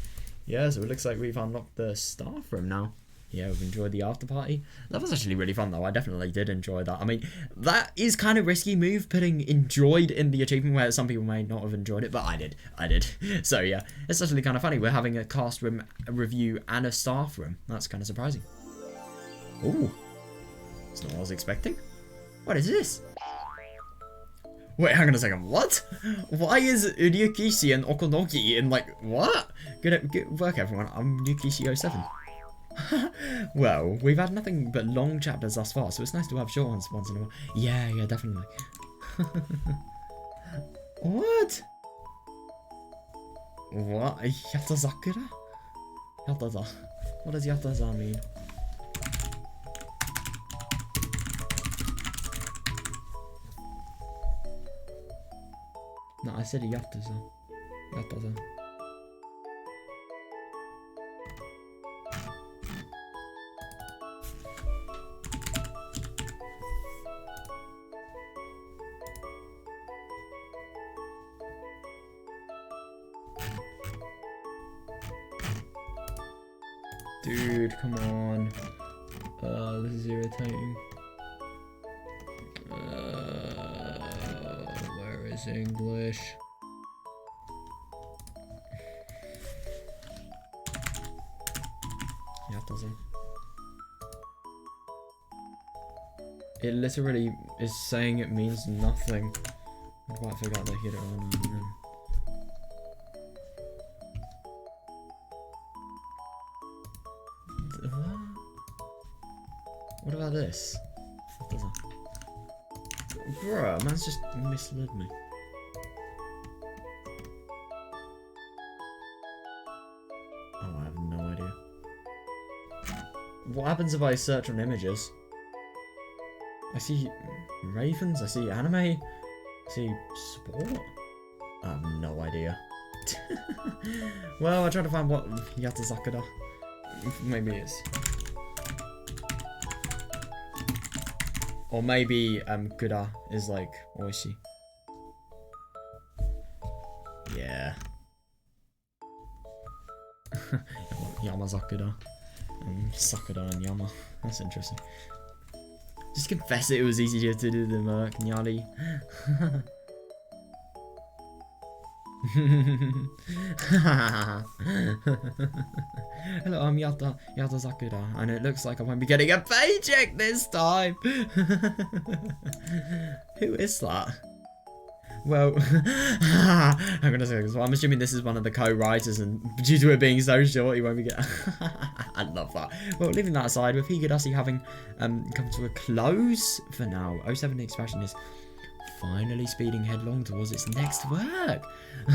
Yeah, so it looks like we've unlocked the staff room now. Yeah, we've enjoyed the after party. That was actually really fun though. I definitely did enjoy that. I mean, that is kind of risky move, putting enjoyed in the achievement where some people may not have enjoyed it, but I did. So yeah, it's actually kind of funny. We're having a cast room review and a staff room. That's kind of surprising. Ooh, it's not what I was expecting. What is this? Wait, hang on a second. What? Why is Ryukishi and Okonoki in like what? Good work, everyone. I'm Ryukishi07. Well, we've had nothing but long chapters thus far, so it's nice to have short ones once in a while. Yeah, definitely. What? What? Yatazakura? Yataza. What does Yataza mean? No, I said Yataza. Yataza. Dude, come on. This is irritating. Where is English? Yeah, it doesn't. It literally is saying it means nothing. I quite forgot they hit it on and then. What about this? What does that? Bruh, man's just misled me. Oh, I have no idea. What happens if I search on images? I see ravens, I see anime, I see sport. I have no idea. Well, I tried to find what Yatazakura. Maybe it's. Or maybe Kura is like oishi. Yeah. Yamazakura. Sakura and Yama. That's interesting. Just confess it was easier to do than Nyari. Hello, I'm Yatazakura, and it looks like I won't be getting a paycheck this time. Who is that? Well, I'm gonna say this. Well, I'm assuming this is one of the co-writers, and due to it being so short, he won't be getting. I love that. Well, leaving that aside, with Higurashi having come to a close for now, 07 Expression is finally speeding headlong towards its next work.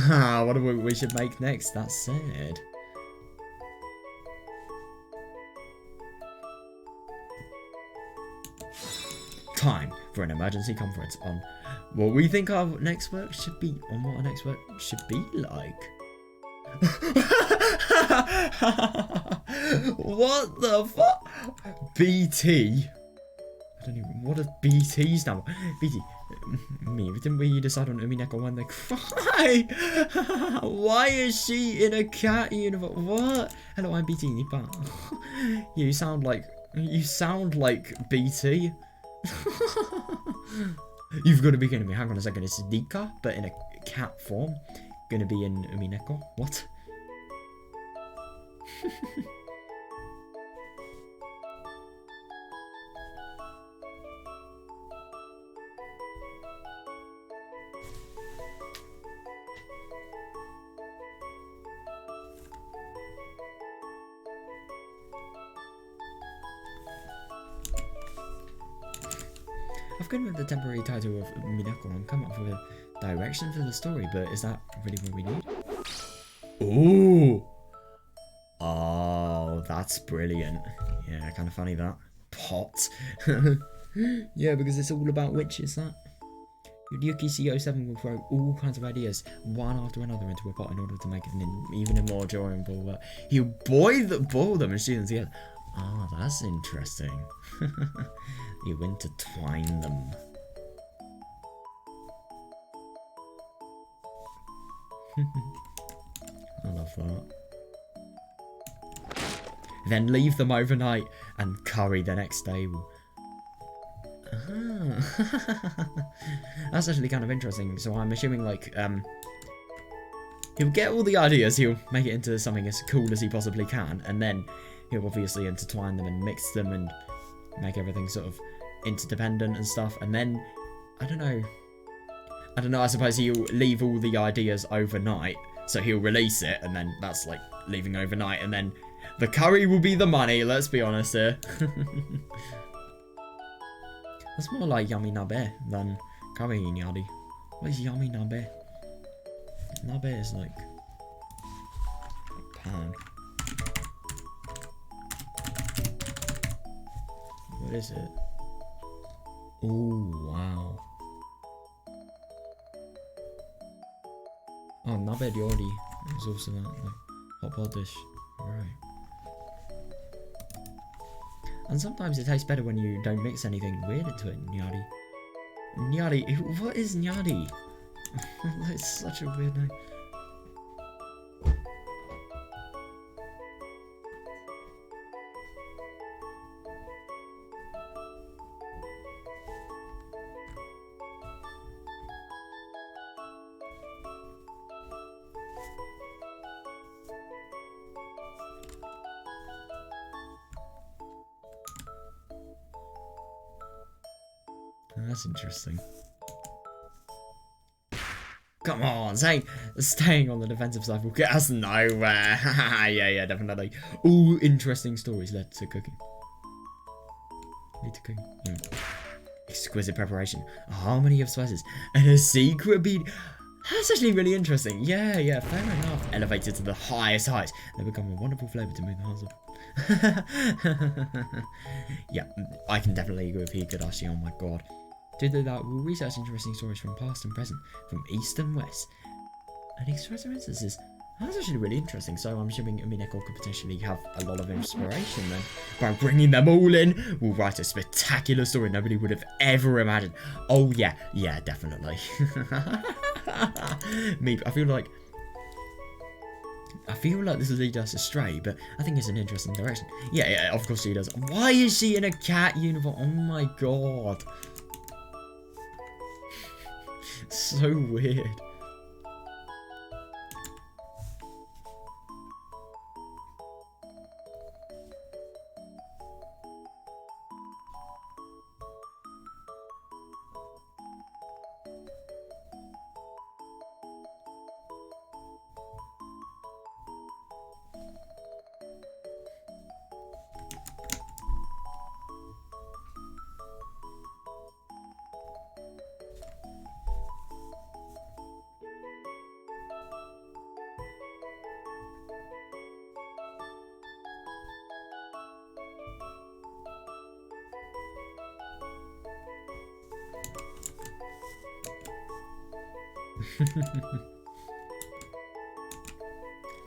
What do we should make next? That's sad. Time for an emergency conference on what we think our next work should be, on what our next work should be like. What the fuck? BT? I don't even. What does BT stand for? BT. Me. Didn't we decide on Umineko when they cry? Why is she in a cat uniform? What? Hello, I'm BT Nippon. You sound like BT. You've got to be kidding me. Hang on a second. It's Nika, but in a cat form. Gonna be in Umineko. What? I've gone with the temporary title of Minako and come up with a direction for the story, but is that really what we need? Ooh! Oh, that's brilliant. Yeah, kind of funny that. Pot. Yeah, because it's all about witches, that. Ryukishi07 will throw all kinds of ideas, one after another, into a pot in order to make it even a more enjoyable. He'll boil them and shoot them together. Ah, that's interesting. You intertwine them. I love that. Then leave them overnight and curry the next day. That's actually kind of interesting. So I'm assuming like he'll get all the ideas, he'll make it into something as cool as he possibly can, and then he'll obviously intertwine them and mix them and make everything sort of interdependent and stuff, and then I don't know, I suppose he'll leave all the ideas overnight, so he'll release it, and then that's like leaving overnight, and then the curry will be the money, let's be honest here. That's more like yummy nabe than curry nyadi. What is yummy nabe? Nabe is like a pan. What is it? Oh wow. Oh, nabe ryori is also that like hot pot dish. Right. And sometimes it tastes better when you don't mix anything weird into it. Nyadi. Nyadi. What is nyadi? It's such a weird name. That's interesting. Come on, staying on the defensive side will get us nowhere. yeah, definitely. All interesting stories led to cooking. Exquisite preparation, a harmony of spices, and a secret bead. That's actually really interesting. Yeah, fair enough. Elevated to the highest heights, they become a wonderful flavour to move the hearts of. Yeah, I can definitely agree with Higurashi. Oh my god. To do that, we'll research interesting stories from past and present, from east and west, and express our instances. That's actually really interesting. So I'm assuming Mineko could potentially have a lot of inspiration then. By bringing them all in, we'll write a spectacular story nobody would have ever imagined. Oh yeah, definitely. Me, I feel like this will lead us astray, but I think it's an interesting direction. Yeah, of course she does. Why is she in a cat uniform? Oh my god. So weird.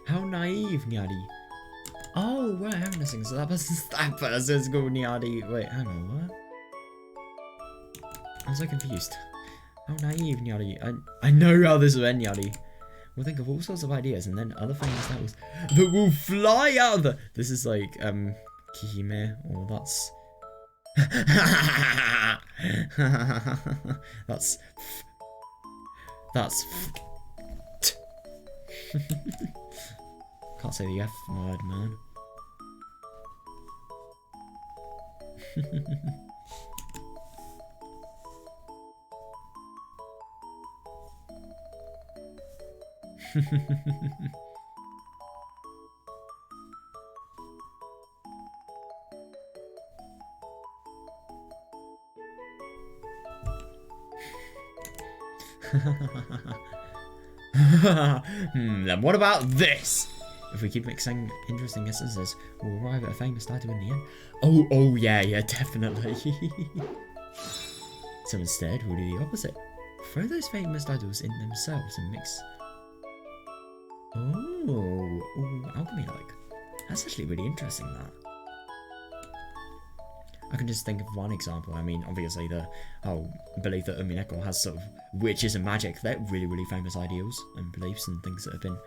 How naive, Nyadi. Oh, right, hang on a second. So that person's called Nyadi. Wait, hang on, what? I'm so confused. How naive, Nyadi. I know how this will end, Nyadi. We'll think of all sorts of ideas and then other famous titles that will fly out of the... This is like, Kihime, or that's... That's... Can't say the F word, man. Then what about this? If we keep mixing interesting essences, we'll arrive at a famous title in the end. Oh yeah, definitely. So instead, we'll do the opposite. Throw those famous titles in themselves and mix. Oh, alchemy like. That's actually really interesting, that. I can just think of one example. I mean, obviously the whole belief that Umineko has sort of witches and magic. They're really, really famous ideals and beliefs and things that have been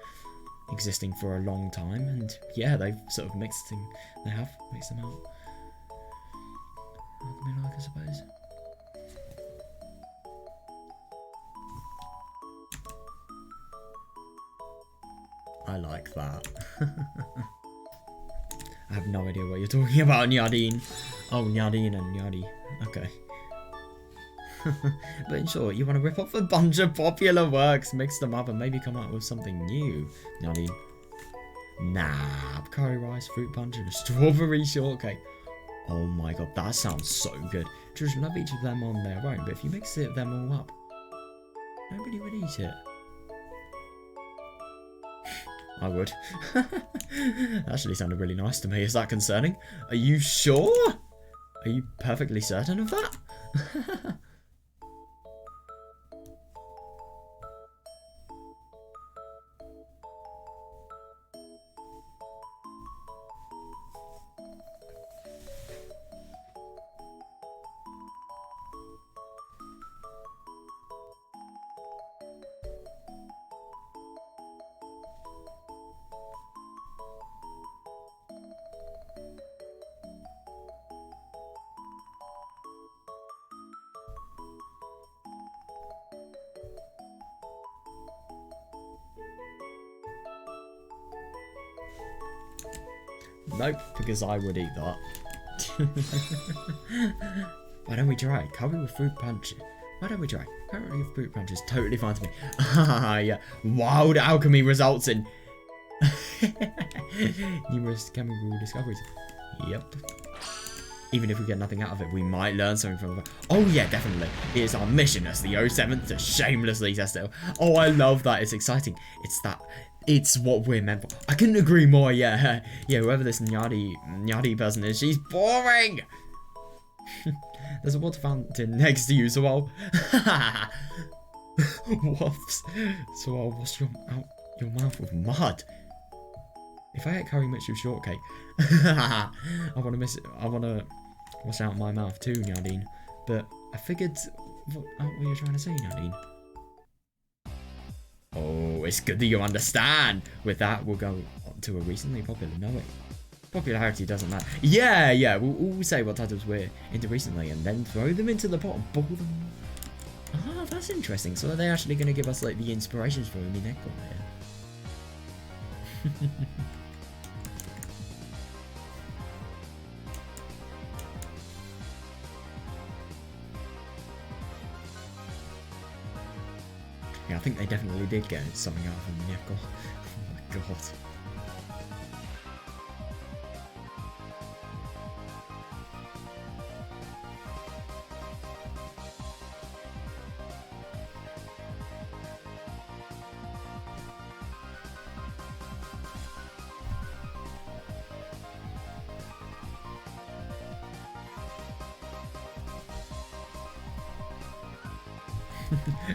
existing for a long time. And yeah, they've sort of mixed them. They have mixed them out. What can we like, I suppose? I like that. I have no idea what you're talking about, Nyadine. Oh, Nyadine and Nyadi. Okay. But in short, you want to rip off a bunch of popular works, mix them up, and maybe come up with something new, Nyadine. Nah, curry rice, fruit punch, and a strawberry shortcake. Oh my god, that sounds so good. Just love each of them on their own, but if you mix them all up, nobody would eat it. I would. That actually sounded really nice to me. Is that concerning? Are you sure? Are you perfectly certain of that? Nope, because I would eat that. Why don't we try curry with fruit punch? Why don't we try curry with fruit punch? Is totally fine to me. Yeah, wild alchemy results in numerous chemical discoveries. Yep. Even if we get nothing out of it, we might learn something from it. Oh yeah, definitely. It is our mission as the 07th to shamelessly test it. Oh, I love that. It's exciting. It's what we're meant for. I couldn't agree more. Yeah, yeah. Whoever this Nyadi person is, she's boring. There's a water fountain next to you, so I'll. Whoops. So I'll wash your mouth with mud. If I ate curry mixed with shortcake, I want to wash out my mouth too, Nadine. But I figured, what were you trying to say, Nadine? Oh, it's good that you understand. With that, we'll go to a recently popular. No, wait. Popularity doesn't matter. Yeah. We'll say what titles we're into recently, and then throw them into the pot and boil them. Ah, that's interesting. So are they actually going to give us like the inspirations for Umineko here? Yeah, I think they definitely did get something out of Umineko. Oh my god.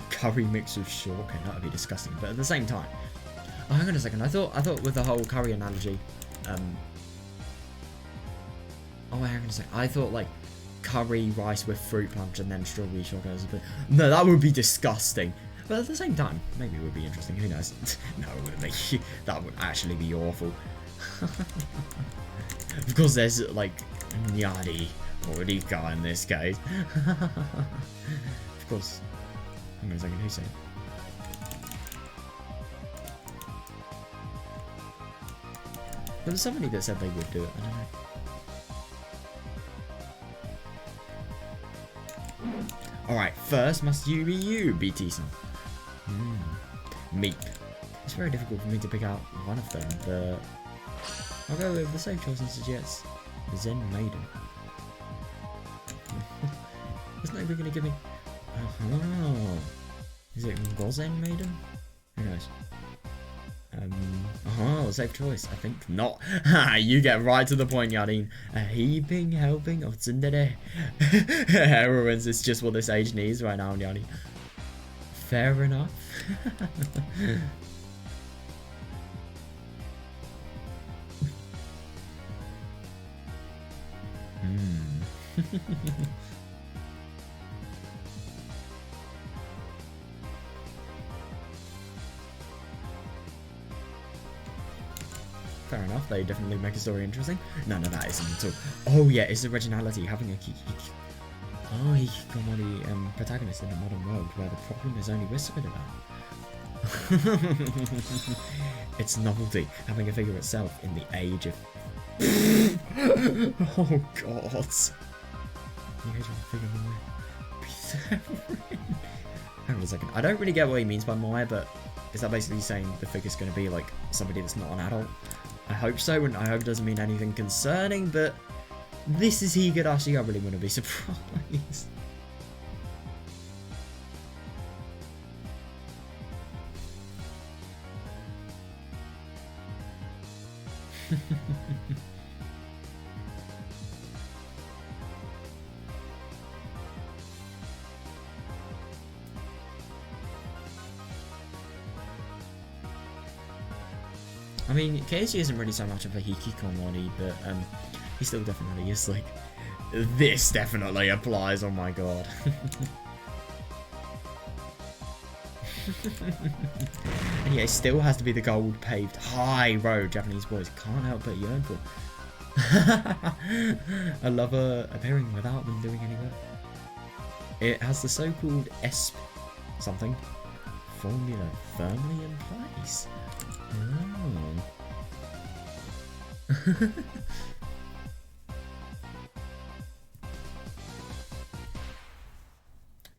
Curry mixed with shortcake, that would be disgusting. But at the same time, oh, hang on a second. I thought with the whole curry analogy, oh, hang on a second. I thought like curry rice with fruit punch and then strawberry shortcake. No, that would be disgusting. But at the same time, maybe it would be interesting. Who knows? No, it wouldn't be. That would actually be awful. Of course, there's like Nyadi or Rika in this case. Of course. Hang on a second, who said? There was somebody that said they would do it, I don't know. Alright, first must you be you, BT-san. Meep. It's very difficult for me to pick out one of them, but I'll go with the safe choice and suggest the Zen Maiden. Isn't that even going to give me... Oh, is it Gozen Maiden? Who knows? Safe choice. I think not. You get right to the point, Yadine. A heaping helping of tsundere heroines is just what this age needs right now, Yadine. Fair enough. Fair enough, they definitely make a story interesting. None of that isn't at all. Oh yeah, it's originality, having a hikikomori protagonist in a modern world where the problem is only whispered about. It's novelty, having a figure itself in the age of... Oh god. The age of a figure Hang on a second, I don't really get what he means by moe, but is that basically saying the figure's going to be like somebody that's not an adult? I hope so, and I hope it doesn't mean anything concerning, but this is Higurashi, I really want to be surprised. I mean, Keiichi isn't really so much of a hikikomori, but he still definitely is like, this definitely applies, oh my god. And yeah, it still has to be the gold paved high road Japanese boys can't help but yearn for. A lover appearing without them doing any work. It has the so-called ESP something formula firmly in place. Oh.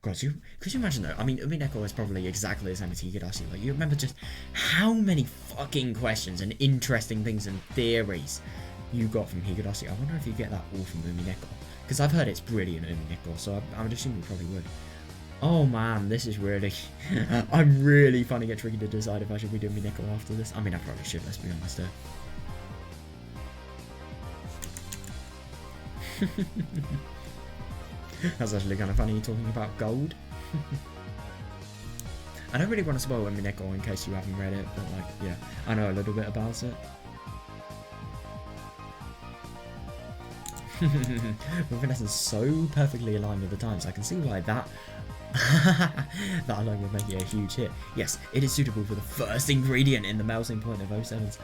God, could you imagine though? I mean, Umineko is probably exactly the same as Higurashi. Like, you remember just how many fucking questions and interesting things and theories you got from Higurashi. I wonder if you get that all from Umineko, because I've heard it's brilliant Umineko, so I would assume you probably would. Oh man, this is really... I'm really finding it tricky to decide if I should be doing Umineko after this. I mean, I probably should, let's be honest here. That's actually kind of funny talking about gold. I don't really want to spoil Umineko in case you haven't read it, but like, yeah, I know a little bit about it. Moving is so perfectly aligned with the times, I can see why that that alone would make it a huge hit. Yes, it is suitable for the first ingredient in the melting point of 07s.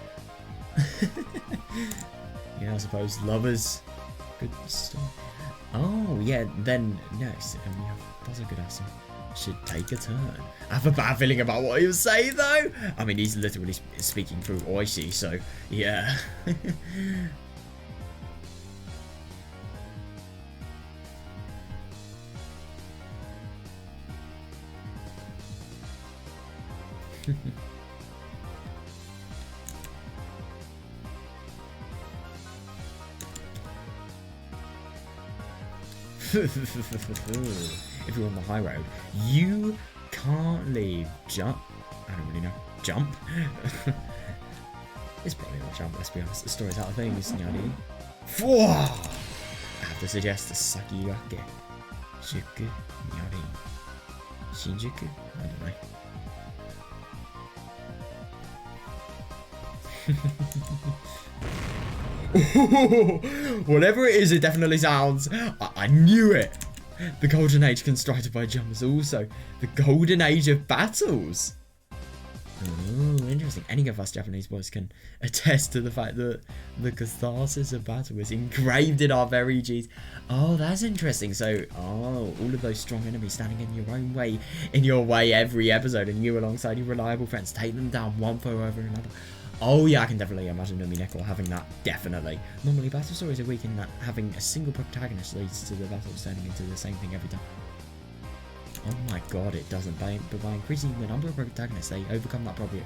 Yeah, I suppose lovers. Good stuff. Oh, yeah, then next, we have that's a good answer. Should take a turn. I have a bad feeling about what he'll say, though. I mean, he's literally speaking through Oishi, so yeah. If you're on the high road, you can't leave. Jump. I don't really know. Jump. It's probably not jump, let's be honest. The story's out of things, Nyari. I have to suggest the Sakigake. Shuku, Nyari. Shinjuku? I don't know. Whatever it is, it definitely sounds. I knew it. The golden age constructed by Jump is also the golden age of battles. Oh, interesting. Any of us Japanese boys can attest to the fact that the catharsis of battle is engraved in our very genes. Oh, that's interesting. So, all of those strong enemies standing in your own way, in your way every episode, and you alongside your reliable friends, take them down one foe over another. Oh yeah, I can definitely imagine Umineko having that, definitely. Normally, battle stories are weak in that having a single protagonist leads to the battle turning into the same thing every time. Oh my god, it doesn't. But by increasing the number of protagonists, they overcome that problem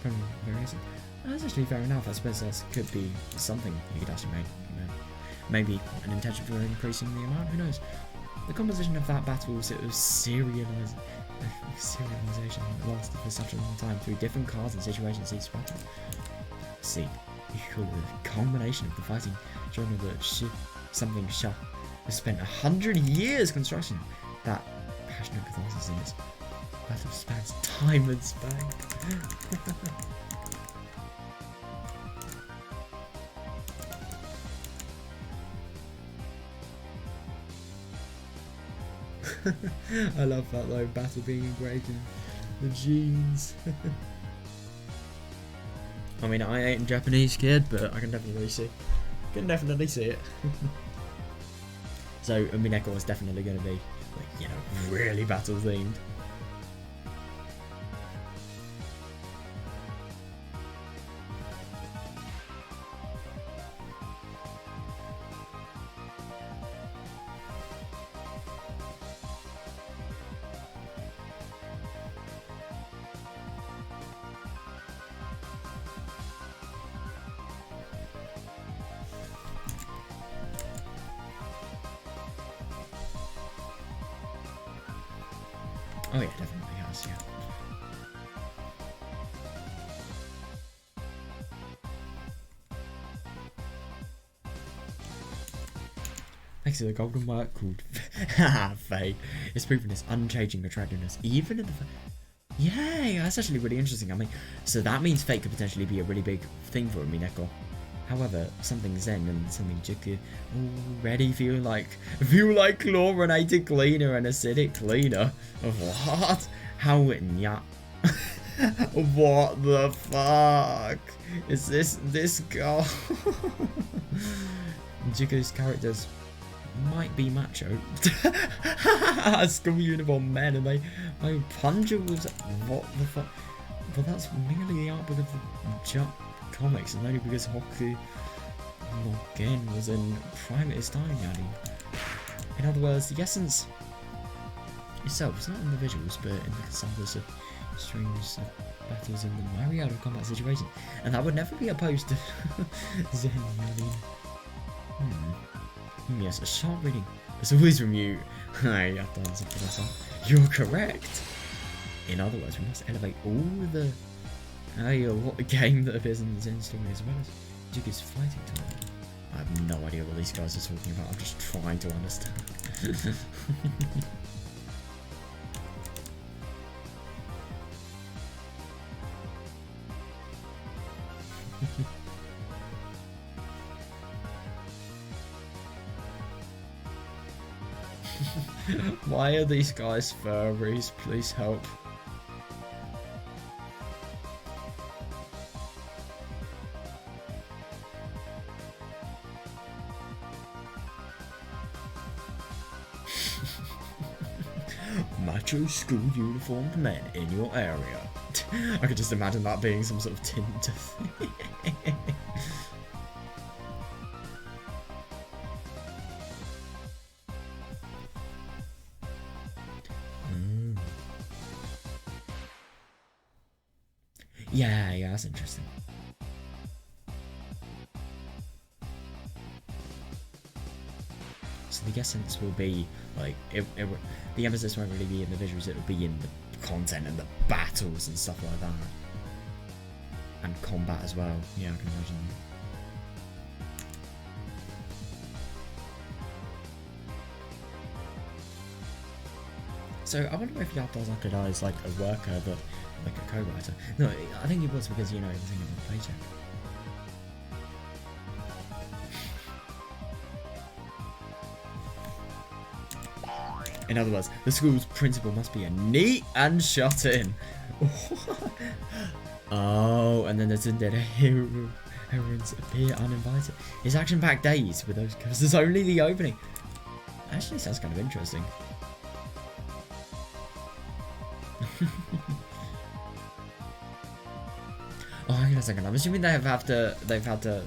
very easily. That's actually fair enough. I suppose that could be something Higurashi made. You know, maybe an intention for increasing the amount, who knows. The composition of that battle was serialization that lasted for such a long time through different cards and situations each battle. See, the culmination of the fighting genre that something Sha has spent 100 years construction. That passionate catharsis in its battle spans time and space. I love that though, battle being engraved in the genes. I mean, I ain't a Japanese kid, but I can definitely see it. So Mineko is definitely going to be, like, you know, really battle themed. Oh yeah, definitely has, yeah. Thanks to the golden work called Faye, it's proven its unchanging attractiveness, even in the... Yay, that's actually really interesting. I mean, so that means Fate could potentially be a really big thing for Mineko. However, something Zen and something Jiku already feel like chlorinated cleaner and acidic cleaner. What? How nya? What the fuck? Is this girl? Jiku's characters might be macho. School uniform men, and they punch it with what the fuck? But that's merely the art book of the Jump comics, and only because Hoku no Gen was in prime at his time, Yadi. In other words, the essence itself is not in the visuals, but in the samples of strings of battles in the myriad of combat situations, and that would never be opposed to Zen Yadi. Yes, a sharp reading. It's always from you. I've done something myself. You're correct. In other words, we must elevate all the what a game that appears in the Zen story, as well as Jigu's fighting time. I have no idea what these guys are talking about. I'm just trying to understand. Why are these guys furries? Please help. Macho school uniformed men in your area. I could just imagine that being some sort of Tinder thing. Yeah, that's interesting. So the essence will be like the emphasis won't really be in the visuals; it will be in the content and the battles and stuff like that, and combat as well. Yeah, I can imagine. So I wonder if Yapdal's Akadai is like a worker, but like a co-writer. No, I think it was because, you know, everything in the paycheck. In other words, the school's principal must be a neat and shut in. Oh, and then the Tsundere heroines appear uninvited. It's action-packed days with those because there's only the opening. Actually, sounds kind of interesting. Oh, hang on a second. I'm assuming they've had to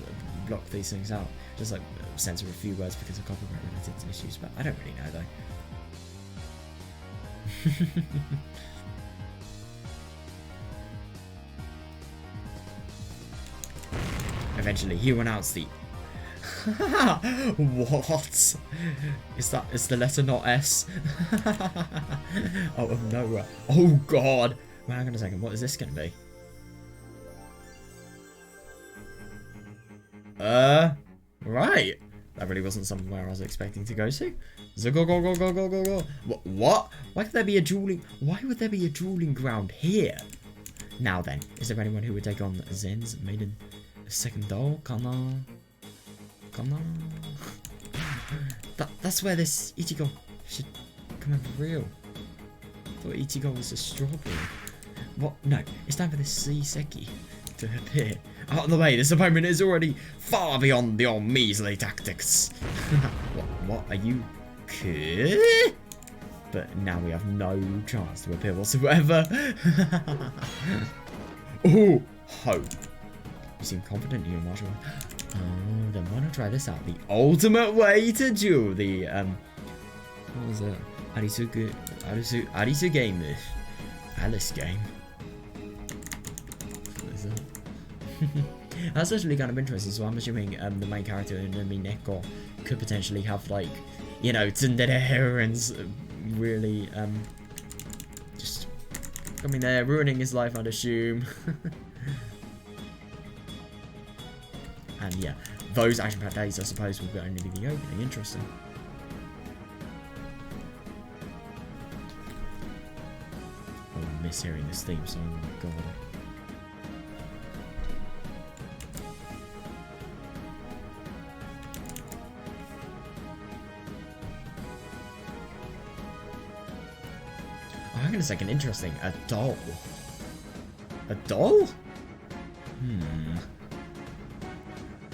block these things out, just like censor a few words because of copyright related issues. But I don't really know though. Eventually, he announced the. What? Is that? Is the letter not S? Out of nowhere. Oh God! Well, hang on a second. What is this going to be? Right. That really wasn't somewhere I was expecting to go to. So go. What? Why would there be a dueling ground here? Now then, is there anyone who would take on Zen's maiden second doll? Kana? That's where this Ichigo should Pokemon for real. I thought Ichigo was a strawberry. What? No, it's time for the Seki to appear. Out of the way, this opponent is already far beyond your measly tactics. What? Are you good? But now we have no chance to appear whatsoever. Oh, ho. You seem confident in your martial art. Oh, then why not try this out? The ultimate way to duel the, what was it? Arisu game. Alice game. What is that? That's actually kind of interesting, so I'm assuming the main character in Neko could potentially have, like, you know, tsundere and really, just coming there, ruining his life, I'd assume. And yeah, those action-packed days, I suppose, will only be the opening. Interesting. Oh, I miss hearing this theme song, oh my god. Oh, hang on a second, interesting. A doll. A doll?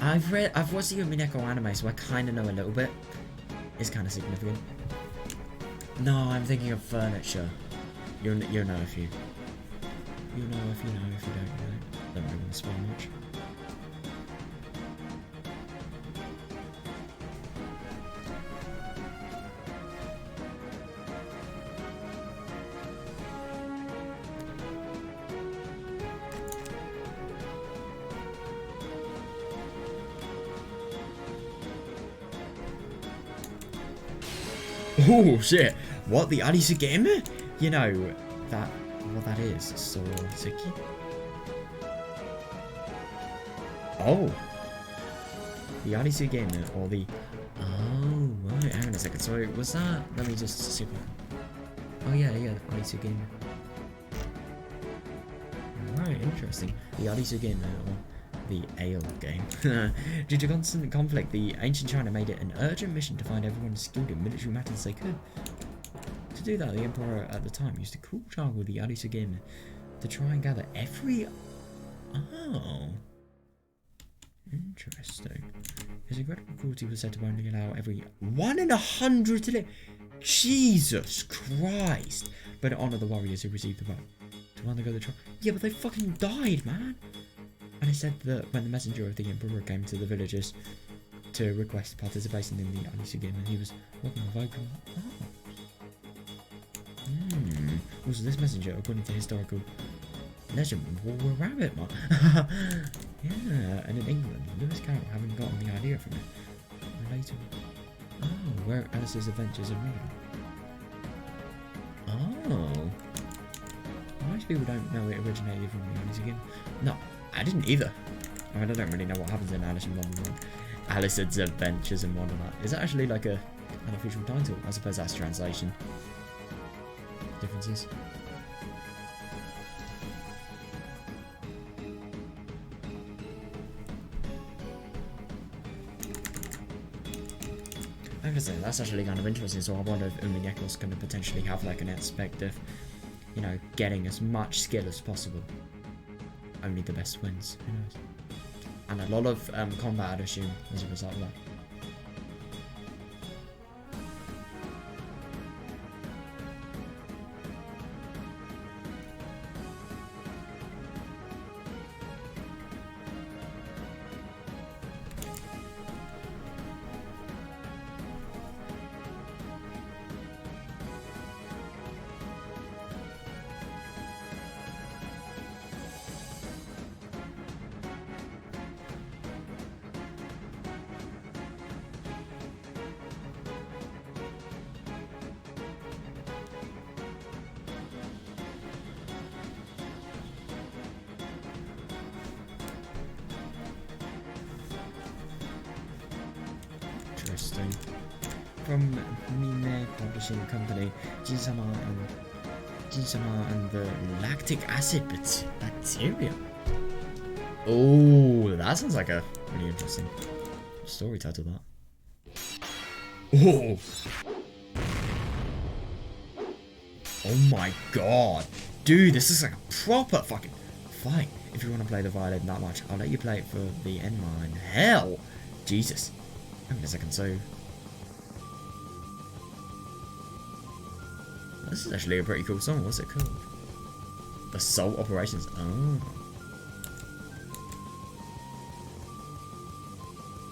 I've watched the Mineko anime, so I kind of know a little bit. It's kind of significant. No, I'm thinking of furniture. You'll know if you know if you know. If you don't really want to spoil much. Oh shit! What, the Arisu game? You know that what that is? Seki. Oh, the Arisu game or the? Oh right. Hang on a second. Sorry, was that? Let me just see. Oh yeah, the Arisu game. Right, interesting. The Arisu game or the Ale game. Due to constant conflict, the ancient China made it an urgent mission to find everyone skilled in military matters they could. To do that, the emperor at the time used a cool child with the Arisu game to try and gather every... Oh. Interesting. His incredible cruelty was said to only allow every 1 in 100 to live. Jesus Christ! But to honour the warriors who received the vote to undergo the trial. Yeah, but they fucking died, man! And it said that when the messenger of the emperor came to the villagers to request participation in the Arisu game, and he was walking a vocal. Oh. Also, this messenger, according to historical legend, wore a rabbit mark. Yeah, and in England, Lewis Carroll having gotten the idea from it. Related. Oh, where Alice's adventures are real. Oh. Most people don't know it originated from the Arisu game. No. I didn't either. I mean, I don't really know what happens in Alice in Wonderland. Alice's Adventures in Wonderland. Is that actually like an official title? I suppose that's translation differences. I have to say, that's actually kind of interesting, so I wonder if Uminyeko's going to potentially have like an aspect of, you know, getting as much skill as possible. Only the best wins, who knows? And a lot of combat, I'd assume, as a result of that. Interesting. From Mine Publishing Company, Jinsama and the lactic acid bacteria. Oh, that sounds like a really interesting story title, that. Oh! Oh my god. Dude, this is like a proper fucking fight. If you want to play the violin that much, I'll let you play it for the end mine. Hell! Jesus. Hang on a second, so... This is actually a pretty cool song. What's it called? Assault Operations. Oh.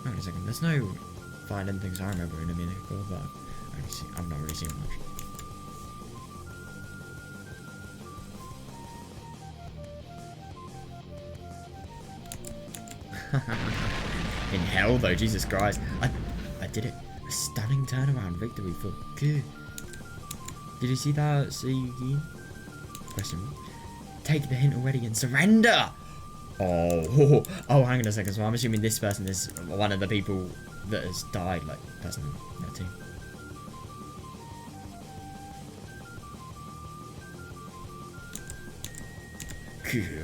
Hang on a second. There's no violin things I remember in a musical, but I've not really seen much. In hell though, Jesus Christ. I did it. A stunning turnaround victory for good. Did you see that, Sugi? Question. Take the hint already and surrender! Oh, hang on a second. So I'm assuming this person is one of the people that has died, like, person in that team.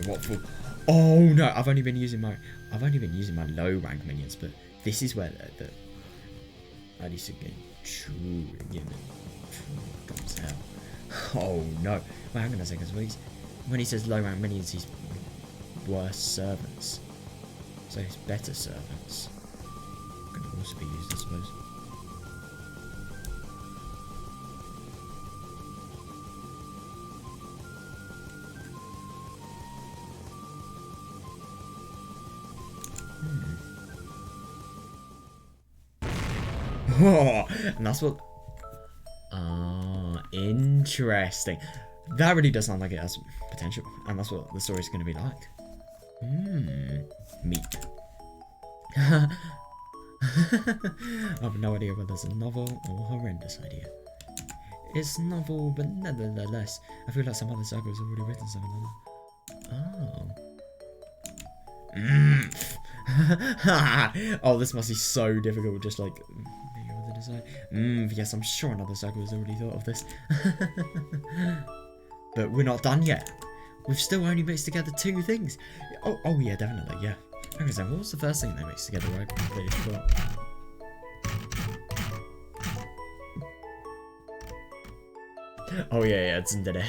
What for? Oh no, I've only been using my low rank minions, but this is where the I need to get true God's hell. Oh no. Well, hang on a second. So when he says low rank minions, he's worse servants. So his better servants can also be used, I suppose. Oh, and that's what... Ah, interesting. That really does sound like it has potential. And that's what the story's going to be like. Meat. I have no idea whether it's a novel or a horrendous idea. It's novel, but nevertheless, I feel like some other circles have already written something like that. Oh. Oh, this must be so difficult, just like... yes, I'm sure another circle has already thought of this. But we're not done yet. We've still only mixed together 2 things. Oh yeah, definitely, yeah. Okay, so what was the first thing they mixed together? I completely forgot. Oh yeah, it's in today.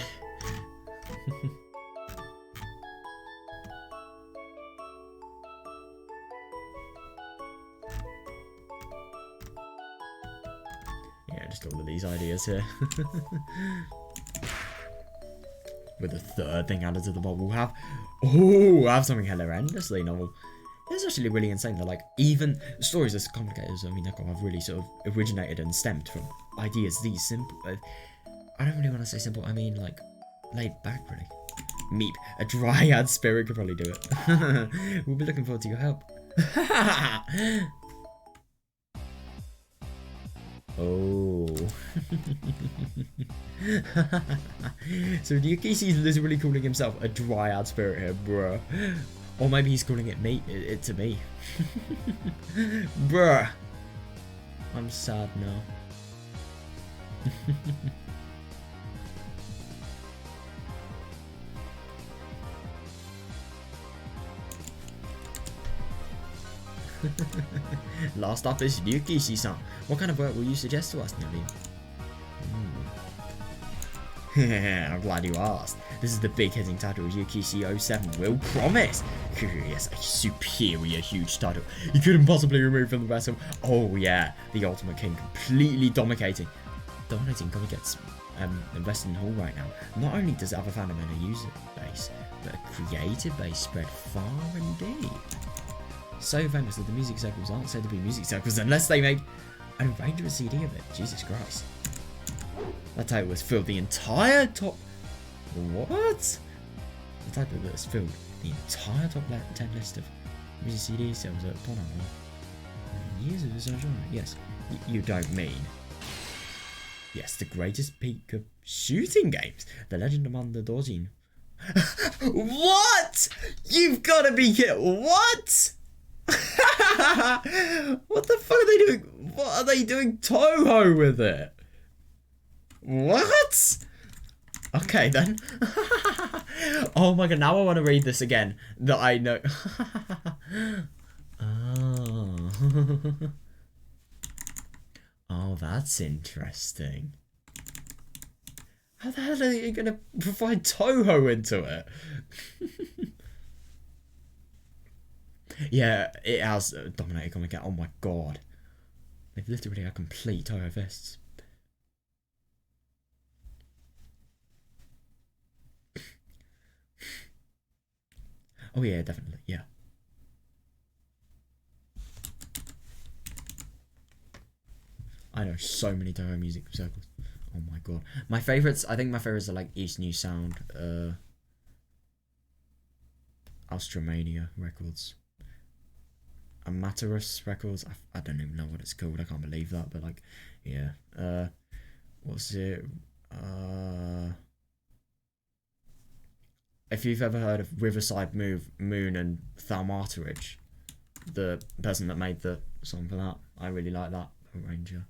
Just all of these ideas here. With a 3rd thing added to the bowl, we'll have something horrendously novel. It's actually really insane that, like, even stories as complicated as Omineko have really sort of originated and stemmed from ideas these simple. I don't really want to say simple, I mean, like, laid back, really. Meep, a dryad spirit could probably do it. We'll be looking forward to your help. Oh. So Ryukishi's literally calling himself a dryad spirit here, bruh. Or maybe he's calling it me, it to me. Bruh. I'm sad now. Last up is Ryukishi-san. What kind of work will you suggest to us, Nabi? I'm glad you asked. This is the big hitting title Ryukishi 07 will promise. Yes, a superior huge title. You couldn't possibly remove from the vessel. Oh yeah, the Ultimate King completely dominating Comic gets the Western Hall right now. Not only does it have a fandom and a user base, but a creative base spread far and deep. So famous that the music circles aren't said to be music circles unless they made a arrangement CD of it. Jesus Christ. That title was filled the entire top... What? The title that has filled the entire top 10 list of music CD sales at Bonham. Years of this genre. Yes, you don't mean... Yes, the greatest peak of shooting games. The Legend of the Dojin. What? You've got to be kidding. What? What the fuck are they doing? What are they doing Toho with it? What? Okay then. Oh my god, now I want to read this again. That I know. Oh. Oh, that's interesting. How the hell are they going to provide Toho into it? Yeah, it has dominated comic. Oh my god. They've literally had complete Toho fists. Oh yeah, definitely, yeah. I know so many Toho music circles. Oh my god. My favourites, I think my favourites are like East New Sound, Austromania Records, Amaterus Records. I don't even know what it's called. I can't believe that, but like, yeah. What's it? If you've ever heard of Riverside Moon and Thalmarterage, the person that made the song for that, I really like that arranger.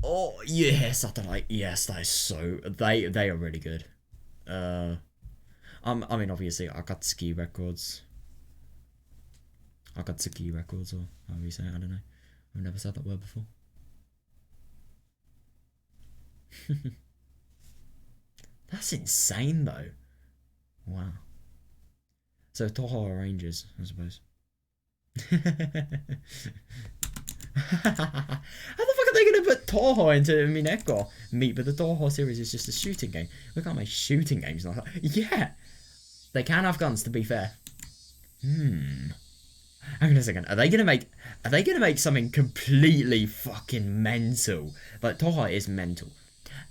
Oh yes, I don't like. Yes, that is so. They are really good. I mean, obviously, Akatsuki Records. Akatsuki Records, or how you say it, I don't know. I've never said that word before. That's insane, though. Wow. So Toho Rangers, I suppose. How the fuck are they going to put Toho into Mineko? But the Toho series is just a shooting game. We can't make shooting games like that. Yeah, they can have guns. To be fair. Hang on a second. Are they gonna make something completely fucking mental? Like Toho is mental,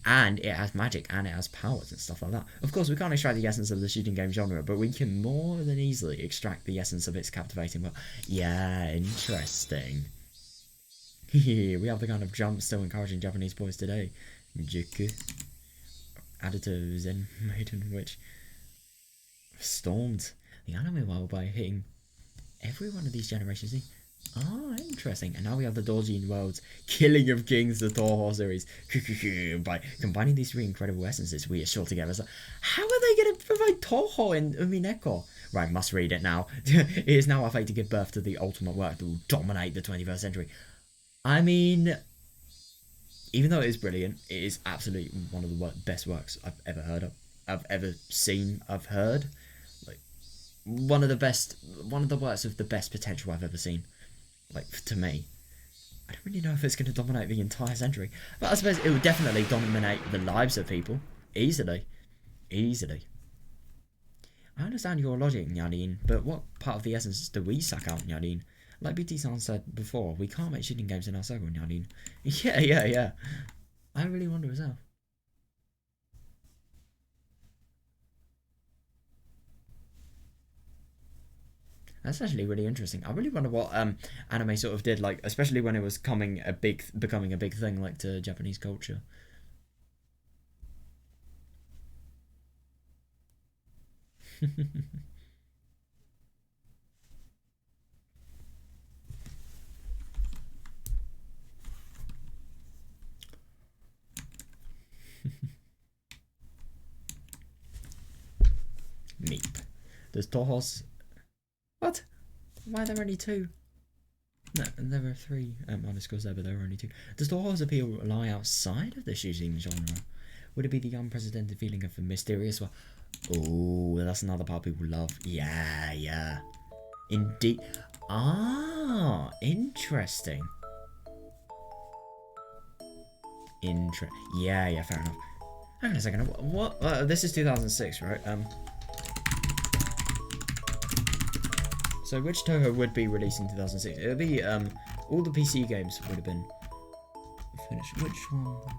and it has magic and it has powers and stuff like that. Of course, we can't extract the essence of the shooting game genre, but we can more than easily extract the essence of its captivating. But yeah, interesting. We have the kind of jump still encouraging Japanese boys today. Jiku. Added to Zen Maiden, which stormed the anime world by hitting every one of these generations. Oh, interesting. And now we have the Dorjin World's Killing of Kings, the Toho series. By combining these three incredible essences, we are sure to get us. How are they going to provide Toho in Umineko? Right, must read it now. It is now our fate to give birth to the ultimate work that will dominate the 21st century. I mean, even though it is brilliant, it is absolutely one of the best works I've ever heard of. I've ever seen, I've heard. Like, one of the works of the best potential I've ever seen. Like, to me. I don't really know if it's going to dominate the entire century. But I suppose it would definitely dominate the lives of people. Easily. Easily. I understand your logic, Nyadin, but what part of the essence do we suck out, Nyadin? Like BT-san said before, we can't make shooting games in our circle, Nyadin. Yeah. I really wonder as well. That's actually really interesting. I really wonder what anime sort of did, like, especially when it was becoming a big thing, like, to Japanese culture. Meep. Does Tohos... What? Why are there only two? No, there were three underscores there, but there were only two. Does Tohos appeal lie outside of the shooting genre? Would it be the unprecedented feeling of the mysterious one? Oh, that's another part people love. Yeah. Indeed. Ah, interesting. Yeah, fair enough. Hang on a second. What? This is 2006, right? So which Toho would be released in 2006? It would be all the PC games would have been finished. Which one would it be?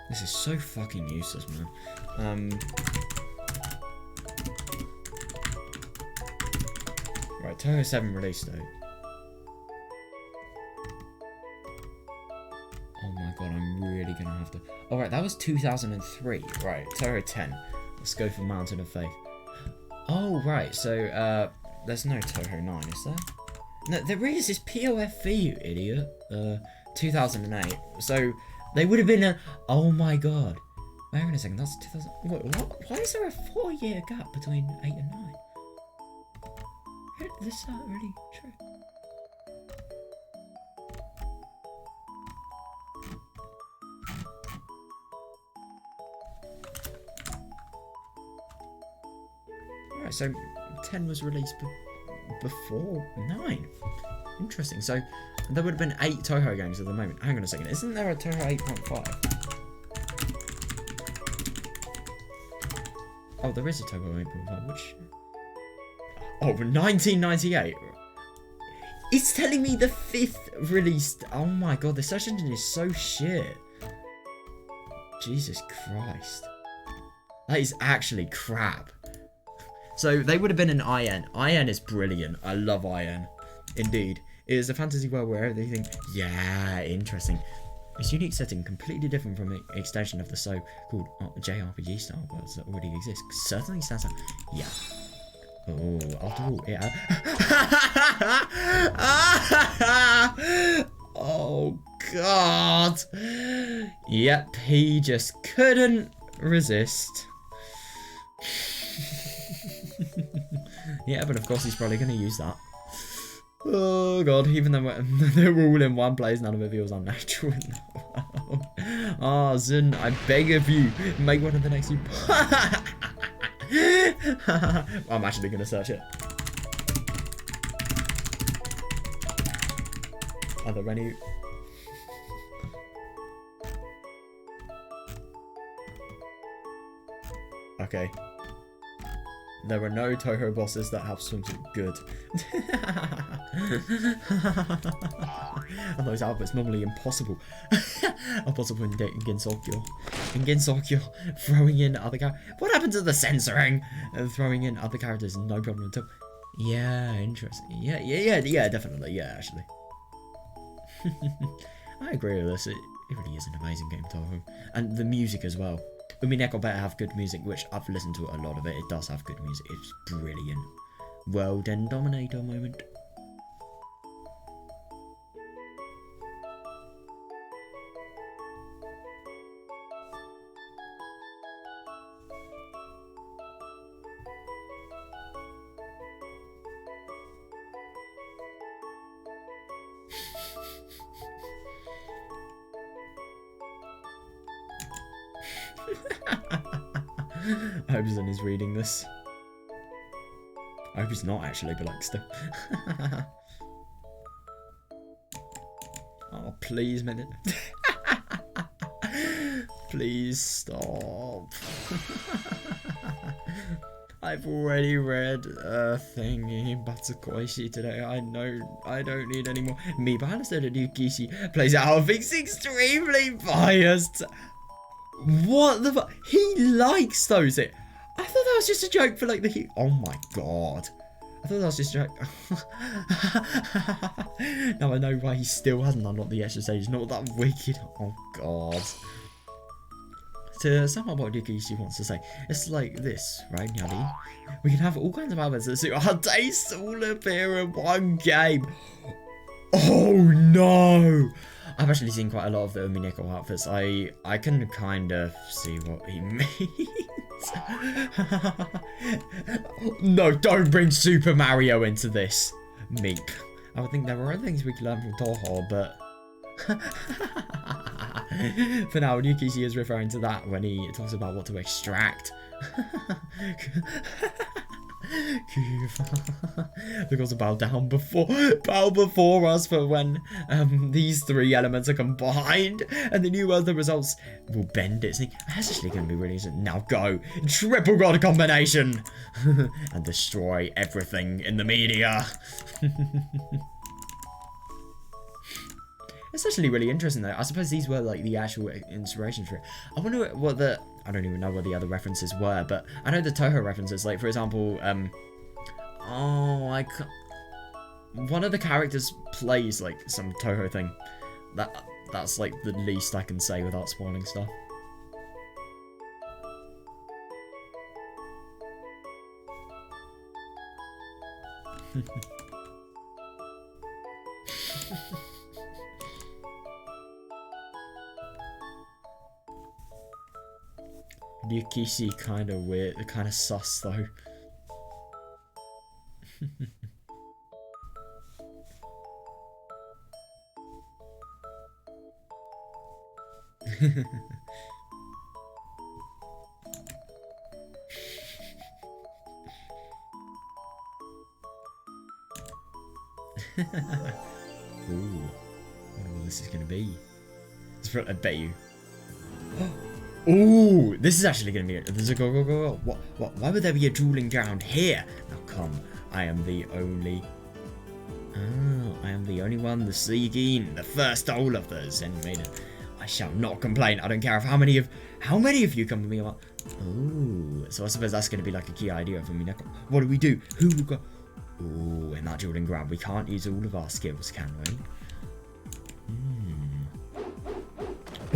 This is so fucking useless, man. Right, Toho 7 release date. Oh my god, I'm really gonna have to... Oh right, that was 2003. Right, Toho 10. Let's go for Mountain of Faith. Oh right, so there's no Toho 9, is there? No, there is. It's POFV, you idiot. 2008. So they would have been a. Oh my god. Wait a second. That's 2000. Wait, what? Why is there a 4-year gap between 8 and 9? This is not really true. Alright, so 10 was released before 9. Interesting. So there would have been 8 Toho games at the moment. Hang on a second. Isn't there a Toho 8.5? Oh, there is a Toho 8.5, which... Oh, 1998. It's telling me the 5th released. Oh my god, the search engine is so shit. Jesus Christ. That is actually crap. So they would have been an IN. IN is brilliant. I love IN. Indeed. It is a fantasy world where everything... Yeah, interesting. Its unique setting, completely different from an extension of the so-called JRPG style worlds that already exist. Certainly stands out. Yeah. Oh, after all, yeah. Oh, God. Yep, he just couldn't resist. Yeah, but of course he's probably going to use that. Oh god, even though they're all in one place, none of it feels unnatural. Oh, Zun, I beg of you, make one of the next few. I'm actually going to search it. Are there any... Okay. There are no Toho bosses that have swimsuit. Good. And those outfits normally impossible. Impossible in Gensokyo. In Gensokyo, throwing in other characters. What happened to the censoring? Throwing in other characters, no problem at all. Yeah, interesting. Yeah, definitely. Yeah, actually. I agree with this. It really is an amazing game, Toho. And the music as well. Umineko better have good music, which I've listened to a lot of it. It does have good music. It's brilliant. World End Dominator moment. I hope Zun is reading this. I hope he's not actually, but like still. Oh, please, minute. Please stop. I've already read a thingy Batsukoishi today. I know I don't need any more. Me, but I understood that Yukishi plays out things extremely biased. What the fuck? He likes those. I thought that was just a joke for like the... Oh my god. I thought that was just a joke. Now I know why he still hasn't unlocked the extra stage. Not that wicked. Oh god. To sum up what Yukishi wants to say, it's like this, right, Nyadi? We can have all kinds of outfits that suit our tastes all appear in one game. Oh no! I've actually seen quite a lot of the Umineko outfits. I can kind of see what he means. No, don't bring Super Mario into this. Meep. I would think there were other things we could learn from Toho, but... For now, Yukishi is referring to that when he talks about what to extract. Because bow before us for when these three elements are combined, and the new world, the results will bend it. That's actually going to be really interesting. Now go triple god combination and destroy everything in the media. It's actually really interesting though. I suppose these were like the actual inspirations for it. I wonder what the... I don't even know what the other references were, but I know the Toho references. Like, for example, one of the characters plays like some Toho thing. That's like the least I can say without spoiling stuff. Ryukishi kind of weird, kind of sus though. Ooh, I wonder what this is gonna be. I bet you. Ooh, this is actually gonna be. There's a go. What? Why would there be a dueling ground here? Now come, I am the only. Oh, I am the only one, the Seigin, the first all of the Zen Maiden. I shall not complain. I don't care if how many of you come to me about. Ooh, so I suppose that's gonna be like a key idea for me. What do we do? Who will go? Ooh, in that dueling grab, we can't use all of our skills, can we?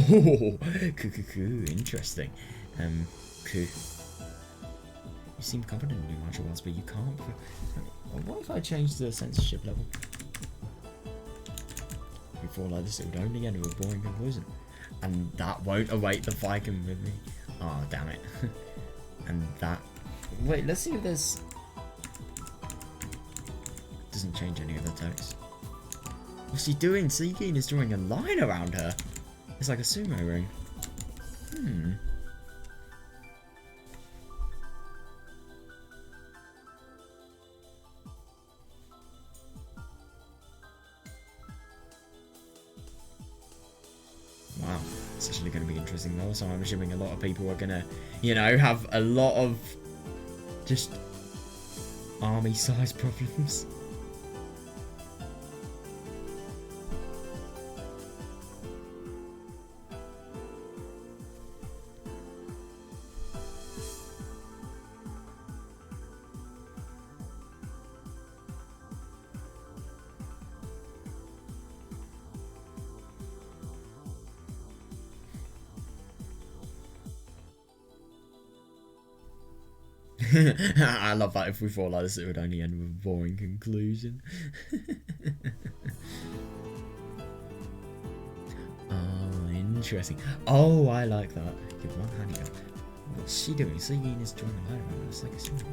Oh, interesting. You seem confident in new martial arts, but you can't. What if I change the censorship level? Before like this, it would only end with a boring conclusion, and that won't await the Viking with me. Oh, damn it! And that. Wait, let's see if there's. Doesn't change any of the text. What's he doing? Seigin is drawing a line around her. It's like a sumo ring. Wow, it's actually going to be interesting though. So I'm assuming a lot of people are going to, you know, have a lot of just army size problems. I love that. If we fall like this, it would only end with a boring conclusion. Oh, interesting. Oh, I like that. Give one hand go. What's she doing? Seigin is drawing a line around us like a symbol.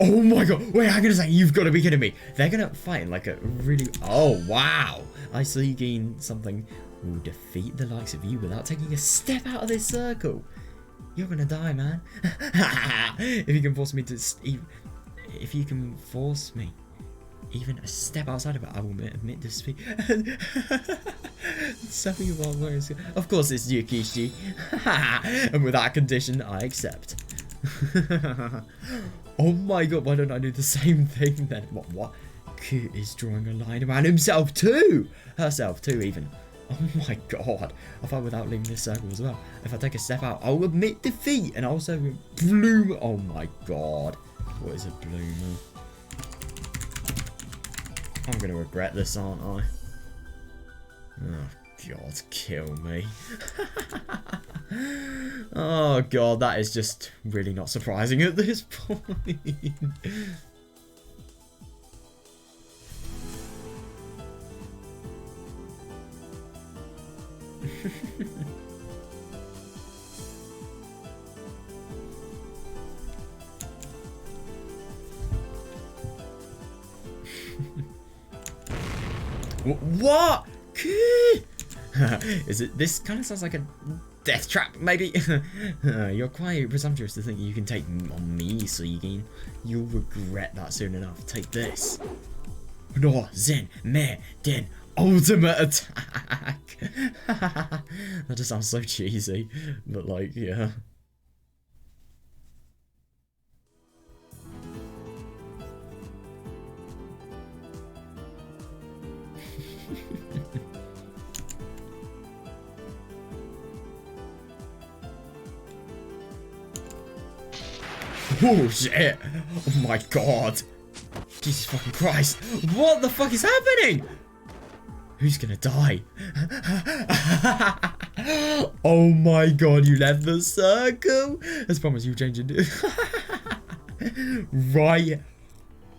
Oh my god! Wait, hang on a second. You've got to be kidding me. They're gonna fight in like a really. Oh wow! I Seigin something will defeat the likes of you without taking a step out of this circle. You're gonna die, man. If you can force me to, if you can force me even a step outside of it, I will admit defeat. Of course, it's Ryukishi, and with that condition, I accept. Oh my god, why don't I do the same thing then? What? Q is drawing a line around himself too, herself too, even. Oh my god, I fight without leaving this circle as well. If I take a step out, I'll admit defeat and also bloom. Oh my god, what is a bloomer? I'm gonna regret this, aren't I? Oh god, kill me. Oh god, that is just really not surprising at this point. What? Is it? This kind of sounds like a death trap, maybe. You're quite presumptuous to think you can take on me, Seigin. You'll regret that soon enough. Take this. No, Zen, Me, Den, ultimate attack. That just sounds so cheesy, but like, yeah. Oh shit! Oh my god! Jesus fucking Christ! What the fuck is happening? Who's gonna die? Oh my god, you left the circle! As promised, you change it. Right.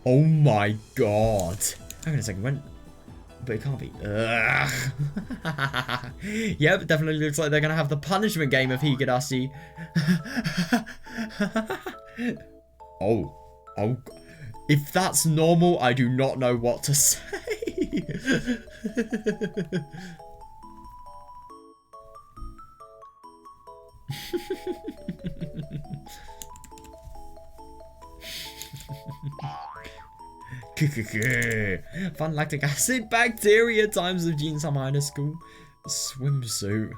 Oh my god. Hang on a second, when... But it can't be. Yep, it definitely looks like they're gonna have the punishment game of Higurashi. Oh. If that's normal, I do not know what to say. Fun lactic acid bacteria times of Gene Minor School swimsuit.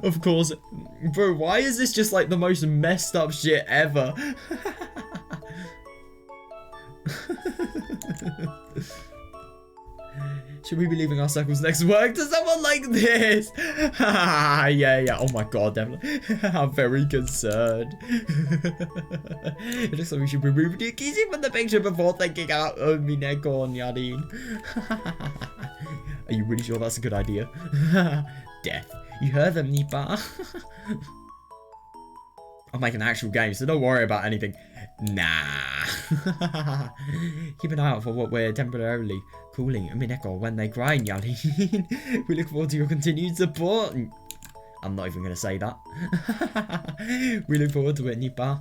Of course. Bro, why is this just like the most messed up shit ever? Should we be leaving our circles next work to someone like this? Yeah. Oh my god, definitely. I'm very concerned. It looks like we should remove Yukichi from the picture before thinking out Mineko and Yadin. Are you really sure that's a good idea? Death. You heard them, Nipa. I'll make an actual game, so don't worry about anything. Nah. Keep an eye out for what we're temporarily calling Mineko when they cry, Yadin. We look forward to your continued support. I'm not even going to say that. We look forward to it, Nipa.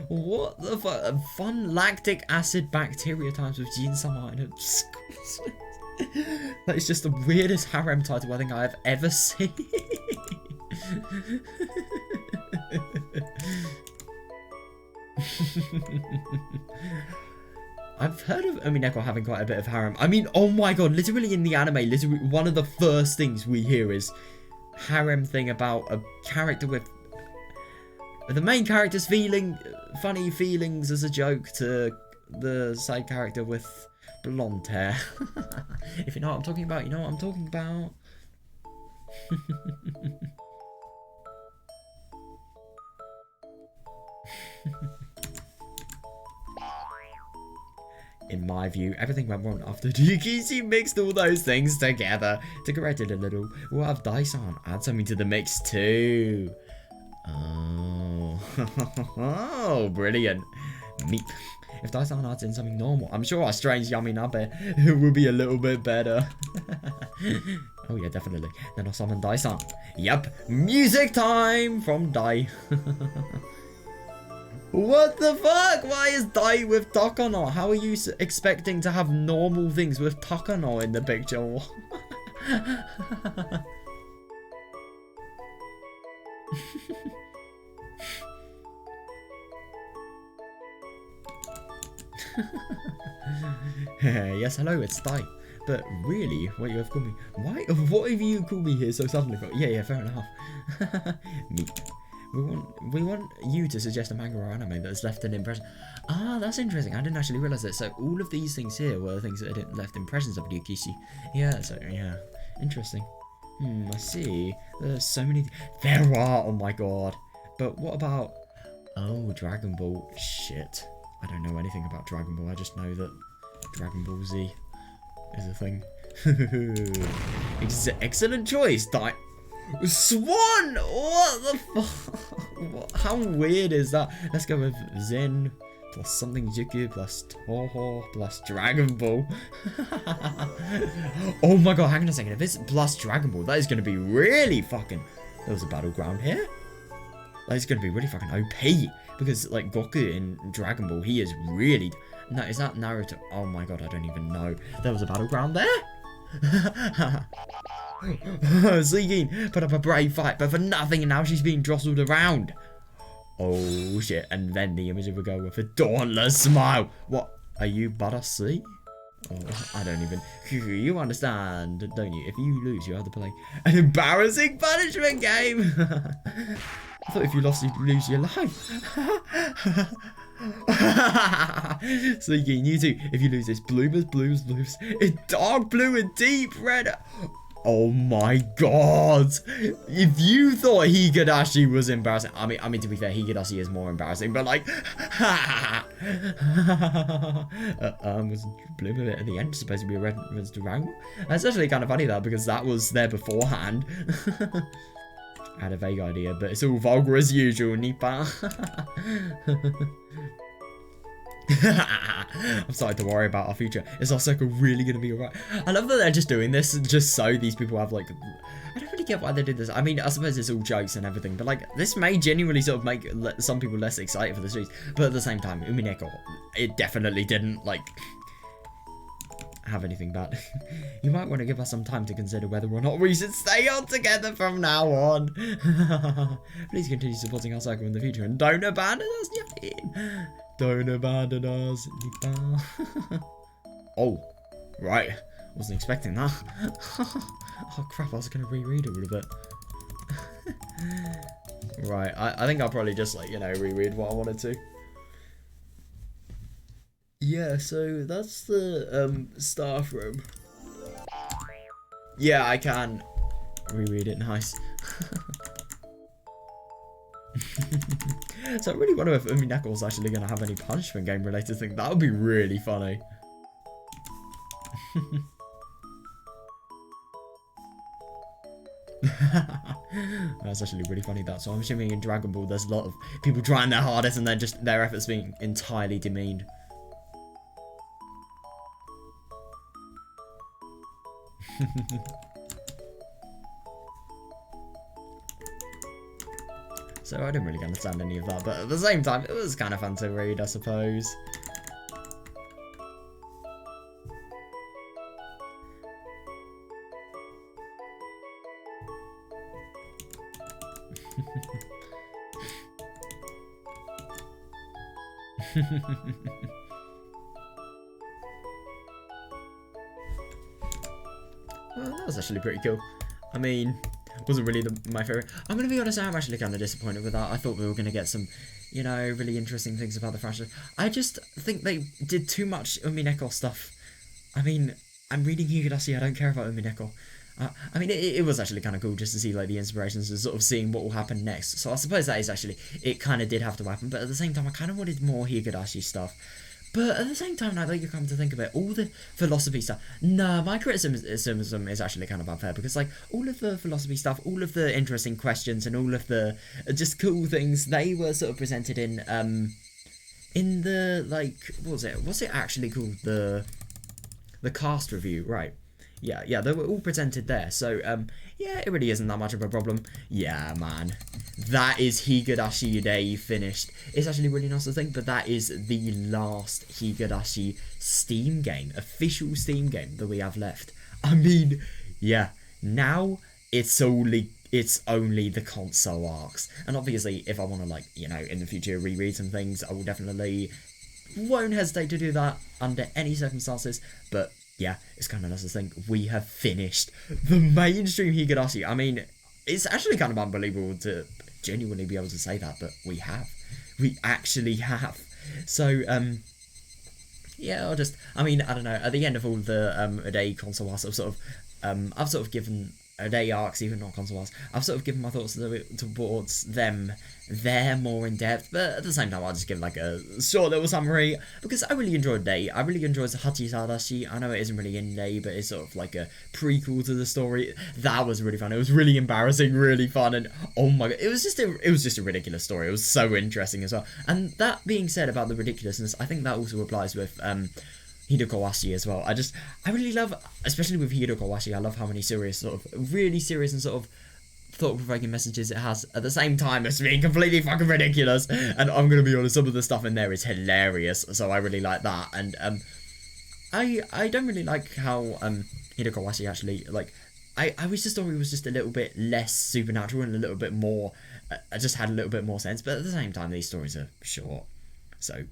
What the fuck? Fun lactic acid bacteria times with Gene Minor. That is just the weirdest harem title I think I have ever seen. I've heard of Mineko having quite a bit of harem. I mean, oh my god, literally in the anime, literally one of the first things we hear is harem thing about a character with the main character's feeling funny feelings as a joke to the side character with blonde hair. If you know what I'm talking about, you know what I'm talking about. In my view, everything went wrong after Yukichi mixed all those things together. To correct it a little, we'll have Daisan add something to the mix too. Oh, oh, brilliant. Meep. If Daisan adds in something normal, I'm sure our strange yummy nabe will be a little bit better. Oh yeah, definitely. Then I'll summon Daisan. Yep, music time from Dai. What the fuck? Why is Dai with Takano? How are you expecting to have normal things with Takano in the picture? Yes, hello, it's Dai. But really, what you have called me? Why? What have you called me here so suddenly? Yeah, fair enough. Me. We want you to suggest a manga or anime that has left an impression. Ah, that's interesting. I didn't actually realize that. So all of these things here were things that had left impressions of Yukichi. Yeah, so yeah, interesting. I see. There's so many. There are. Oh my god. But what about? Oh, Dragon Ball. Shit. I don't know anything about Dragon Ball. I just know that Dragon Ball Z is a thing. Excellent choice. Swan! What the fuck? How weird is that? Let's go with Zen plus something Jiku plus Toho plus Dragon Ball. Oh my god, hang on a second. If it's plus Dragon Ball, that is going to be really fucking... There was a battleground here? That is going to be really fucking OP. Because, like, Goku in Dragon Ball, he is really... No, is that Naruto? Oh my god, I don't even know. There was a battleground there? Suigin put up a brave fight, but for nothing, and now she's being jostled around. Oh shit, and then the image of a girl with a dauntless smile. What, are you Barasi? Oh, I don't even... You understand, don't you? If you lose, you have to play an embarrassing punishment game. I thought if you lost, you'd lose your life. Suigin, you too. If you lose this, bloomers. It's dark blue and deep red. Oh my god. If you thought Higurashi was embarrassing, I mean to be fair, Higurashi is more embarrassing, but like was blue a bit at the end supposed to be a red was the round? That's actually kind of funny though, because that was there beforehand. I had a vague idea, but it's all vulgar as usual, Nipa. I'm starting to worry about our future. Is our circle really going to be alright? I love that they're just doing this just so these people have, like... I don't really get why they did this. I mean, I suppose it's all jokes and everything, but, like, this may genuinely sort of make some people less excited for the series. But at the same time, Umineko, it definitely didn't, like... have anything bad. You might want to give us some time to consider whether or not we should stay on together from now on. Please continue supporting our circle in the future and don't abandon us. Don't abandon us. Oh, right. Wasn't expecting that. Oh crap, I was going to reread all of it. Right, I think I'll probably just, like, you know, reread what I wanted to. Yeah, so that's the staff room. Yeah, I can reread it. Nice. So I really wonder if Umineko's actually going to have any punishment game related thing. That would be really funny. That's actually really funny, that. So I'm assuming in Dragon Ball there's a lot of people trying their hardest and then just their efforts being entirely demeaned. So I didn't really understand any of that, but at the same time it was kind of fun to read, I suppose. Well, that was actually pretty cool. I mean, wasn't really my favourite. I'm going to be honest, I'm actually kind of disappointed with that. I thought we were going to get some, you know, really interesting things about the franchise. I just think they did too much Umineko stuff. I mean, I'm reading Higurashi, I don't care about Umineko. I mean, it was actually kind of cool just to see, like, the inspirations and sort of seeing what will happen next. So I suppose that is actually, it kind of did have to happen. But at the same time, I kind of wanted more Higurashi stuff. But at the same time, now that you come to think of it, all the philosophy stuff... Nah, my criticism is actually kind of unfair. Because, like, all of the philosophy stuff, all of the interesting questions and all of the just cool things, they were sort of presented in the, like... What was it? What's it actually called? The cast review, right. Yeah, they were all presented there. So, yeah, it really isn't that much of a problem. Yeah, man. That is Higurashi Rei finished. It's actually really nice to think, but that is the last Higurashi Steam game, official Steam game that we have left. I mean, yeah, now it's only the console arcs. And obviously, if I want to, like, you know, in the future reread some things, I will definitely won't hesitate to do that under any circumstances, but... yeah, it's kind of nice to think we have finished the mainstream Higurashi. I mean, it's actually kind of unbelievable to genuinely be able to say that, but we have. We actually have. So, yeah, I mean, I don't know, at the end of all the Rei console arcs, I've sort of given Rei arcs, even not console arcs, I've sort of given my thoughts towards them. They're more in depth, but at the same time, I'll just give like a short little summary because I really enjoyed Rei. I really enjoyed Hachisadashi. I know it isn't really in Rei, but it's sort of like a prequel to the story. That was really fun. It was really embarrassing, really fun, and oh my god, it was just a ridiculous story. It was so interesting as well. And that being said about the ridiculousness, I think that also applies with Higurashi as well. I really love, especially with Higurashi, I love how many really serious and sort of thought-provoking messages it has at the same time as being completely fucking ridiculous. And I'm gonna be honest, some of the stuff in there is hilarious, so I really like that. And I don't really like how Higurashi actually, like, I wish the story was just a little bit less supernatural and a little bit more, I just had a little bit more sense. But at the same time, these stories are short, so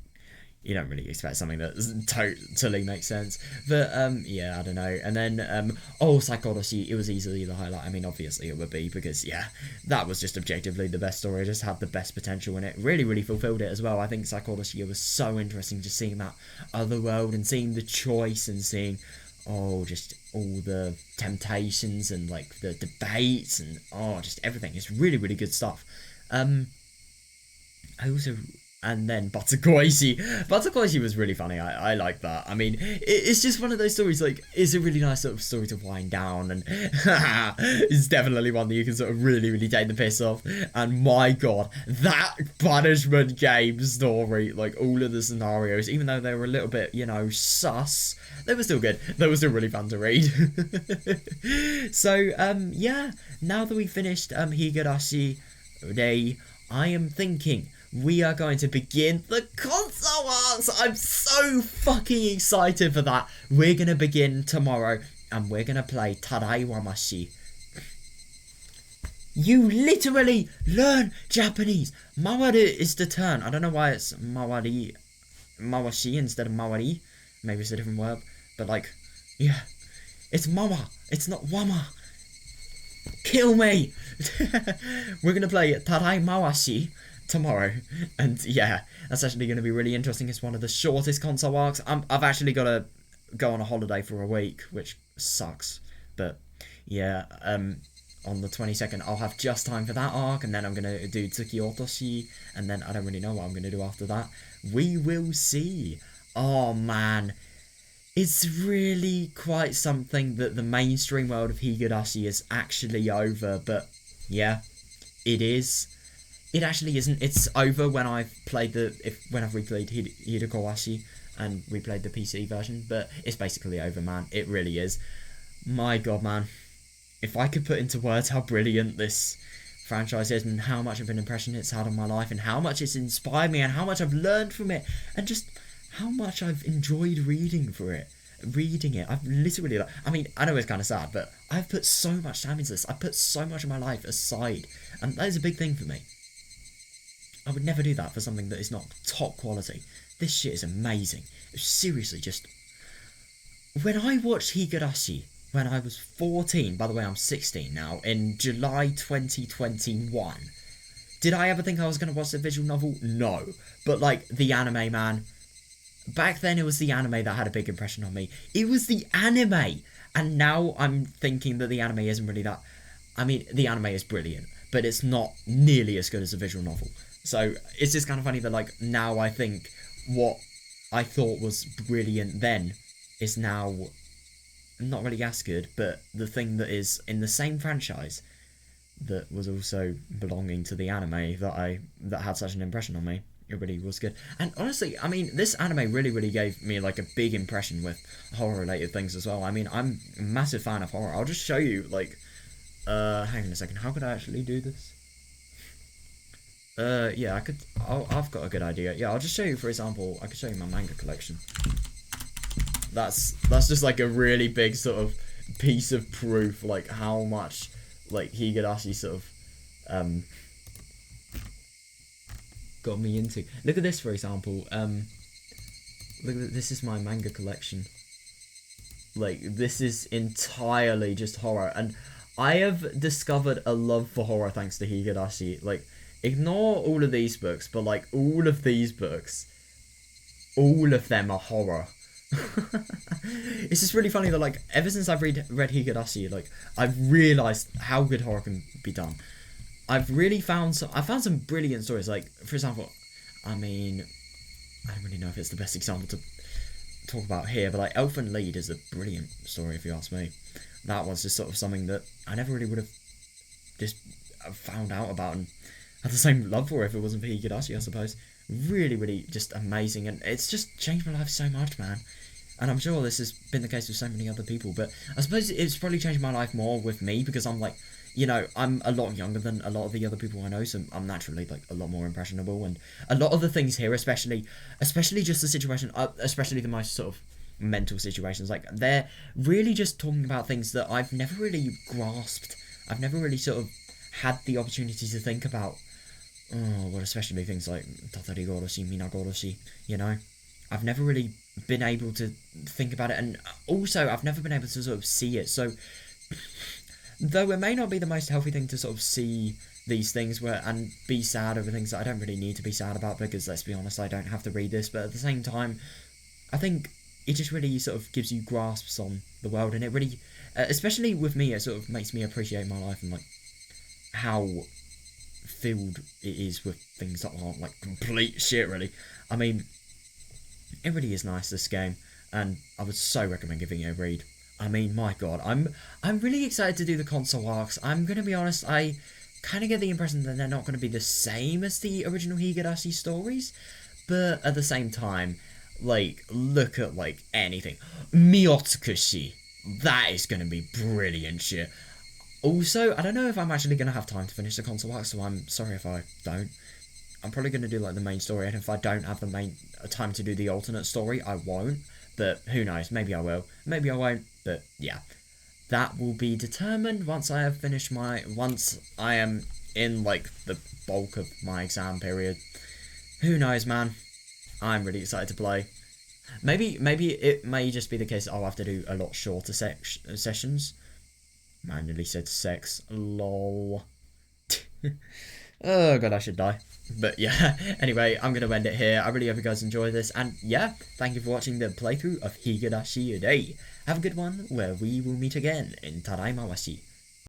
you don't really expect something that totally makes sense. But, yeah, I don't know. And then, Higurashi, it was easily the highlight. I mean, obviously it would be, because, yeah, that was just objectively the best story. It just had the best potential in it. Really, really fulfilled it as well. I think Higurashi was so interesting, just seeing that other world and seeing the choice and seeing, just all the temptations and, like, the debates and, just everything. It's really, really good stuff. and then Batakoishi. Batakoishi was really funny. I like that. I mean, it's just one of those stories, like, it's a really nice sort of story to wind down, and it's definitely one that you can sort of really, really take the piss off. And my god, that punishment game story, like, all of the scenarios, even though they were a little bit, you know, sus, they were still good. They were still really fun to read. So, yeah, now that we finished Higurashi Rei, I am thinking we are going to begin the console arcs. I'm so fucking excited for that. We're going to begin tomorrow, and we're going to play Tadai Wamashi. You literally learn Japanese. Mawari is the turn. I don't know why it's Mawashi instead of Mawari. Maybe it's a different word. But, like, yeah. It's Mawa. It's not Wama. Kill me. We're going to play Tadai Mawashi tomorrow, and yeah, that's actually going to be really interesting. It's one of the shortest console arcs. I've actually got to go on a holiday for a week, which sucks, but yeah, on the 22nd I'll have just time for that arc, and then I'm going to do Tsuki Otoshi, and then I don't really know what I'm going to do after that. We will see. Oh man, it's really quite something that the mainstream world of Higurashi is actually over, but yeah, it is. It actually isn't. It's over when I've played when I've replayed Higurashi and replayed the PC version, but it's basically over, man. It really is. My god, man. If I could put into words how brilliant this franchise is, and how much of an impression it's had on my life, and how much it's inspired me, and how much I've learned from it, and just how much I've enjoyed reading it. I've literally, like, I mean, I know it's kind of sad, but I've put so much time into this. I put so much of my life aside, and that is a big thing for me. I would never do that for something that is not top quality. This shit is amazing. Seriously, just... When I watched Higurashi when I was 14, by the way, I'm 16 now, in July 2021, did I ever think I was going to watch the visual novel? No. But, like, the anime, man. Back then, it was the anime that had a big impression on me. It was the anime! And now I'm thinking that the anime isn't really that... I mean, the anime is brilliant, but it's not nearly as good as the visual novel. So it's just kind of funny that, like, now I think what I thought was brilliant then is now not really as good, but the thing that is in the same franchise that was also belonging to the anime that had such an impression on me, it really was good. And honestly, I mean, this anime really, really gave me, like, a big impression with horror-related things as well. I mean, I'm a massive fan of horror. I'll just show you, like, hang on a second, how could I actually do this? Yeah, I've got a good idea. Yeah, I'll just show you, for example, I could show you my manga collection. That's just, like, a really big sort of piece of proof, like, how much, like, Higurashi sort of, got me into. Look at this, for example. Look at this is my manga collection. Like, this is entirely just horror, and I have discovered a love for horror thanks to Higurashi. Like, ignore all of these books, but, like, all of these books, all of them are horror. It's just really funny that, like, ever since I've read Higurashi, like, I've realised how good horror can be done. I've found some brilliant stories. Like, for example, I mean, I don't really know if it's the best example to talk about here, but, like, Elfen Lied is a brilliant story, if you ask me. That was just sort of something that I never really would have just found out about and had the same love for if it wasn't for Higurashi, I suppose. Really, really just amazing, and it's just changed my life so much, man. And I'm sure this has been the case with so many other people, but I suppose it's probably changed my life more with me, because I'm, like, you know, I'm a lot younger than a lot of the other people I know, so I'm naturally, like, a lot more impressionable, and a lot of the things here, especially just the situation, especially the most sort of mental situations, like, they're really just talking about things that I've never really grasped. I've never really sort of had the opportunity to think about. Oh, well, especially things like Tatarigoroshi, Minagoroshi, you know? I've never really been able to think about it, and also I've never been able to sort of see it, so though it may not be the most healthy thing to sort of see these things and be sad over things that I don't really need to be sad about, because, let's be honest, I don't have to read this, but at the same time, I think it just really sort of gives you grasps on the world, and it really, especially with me, it sort of makes me appreciate my life and, like, how filled it is with things that aren't like complete shit, really. I mean, it really is nice, this game, and I would so recommend giving it a read. I mean, my god, I'm really excited to do the console arcs. I'm gonna be honest, I kind of get the impression that they're not going to be the same as the original Higurashi stories, but at the same time, like, look at, like, anything. Miyotsukushi. That is going to be brilliant shit. Also, I don't know if I'm actually going to have time to finish the console arc, so I'm sorry if I don't. I'm probably going to do, like, the main story, and if I don't have the main time to do the alternate story, I won't. But who knows, maybe I will. Maybe I won't, but yeah. That will be determined once I have finished once I am in, like, the bulk of my exam period. Who knows, man. I'm really excited to play. Maybe it may just be the case that I'll have to do a lot shorter sessions. Manually said sex. Lol. Oh god, I should die. But yeah, anyway, I'm going to end it here. I really hope you guys enjoy this. And yeah, thank you for watching the playthrough of Higurashi Rei. Have a good one, where we will meet again in Tadaimawashi.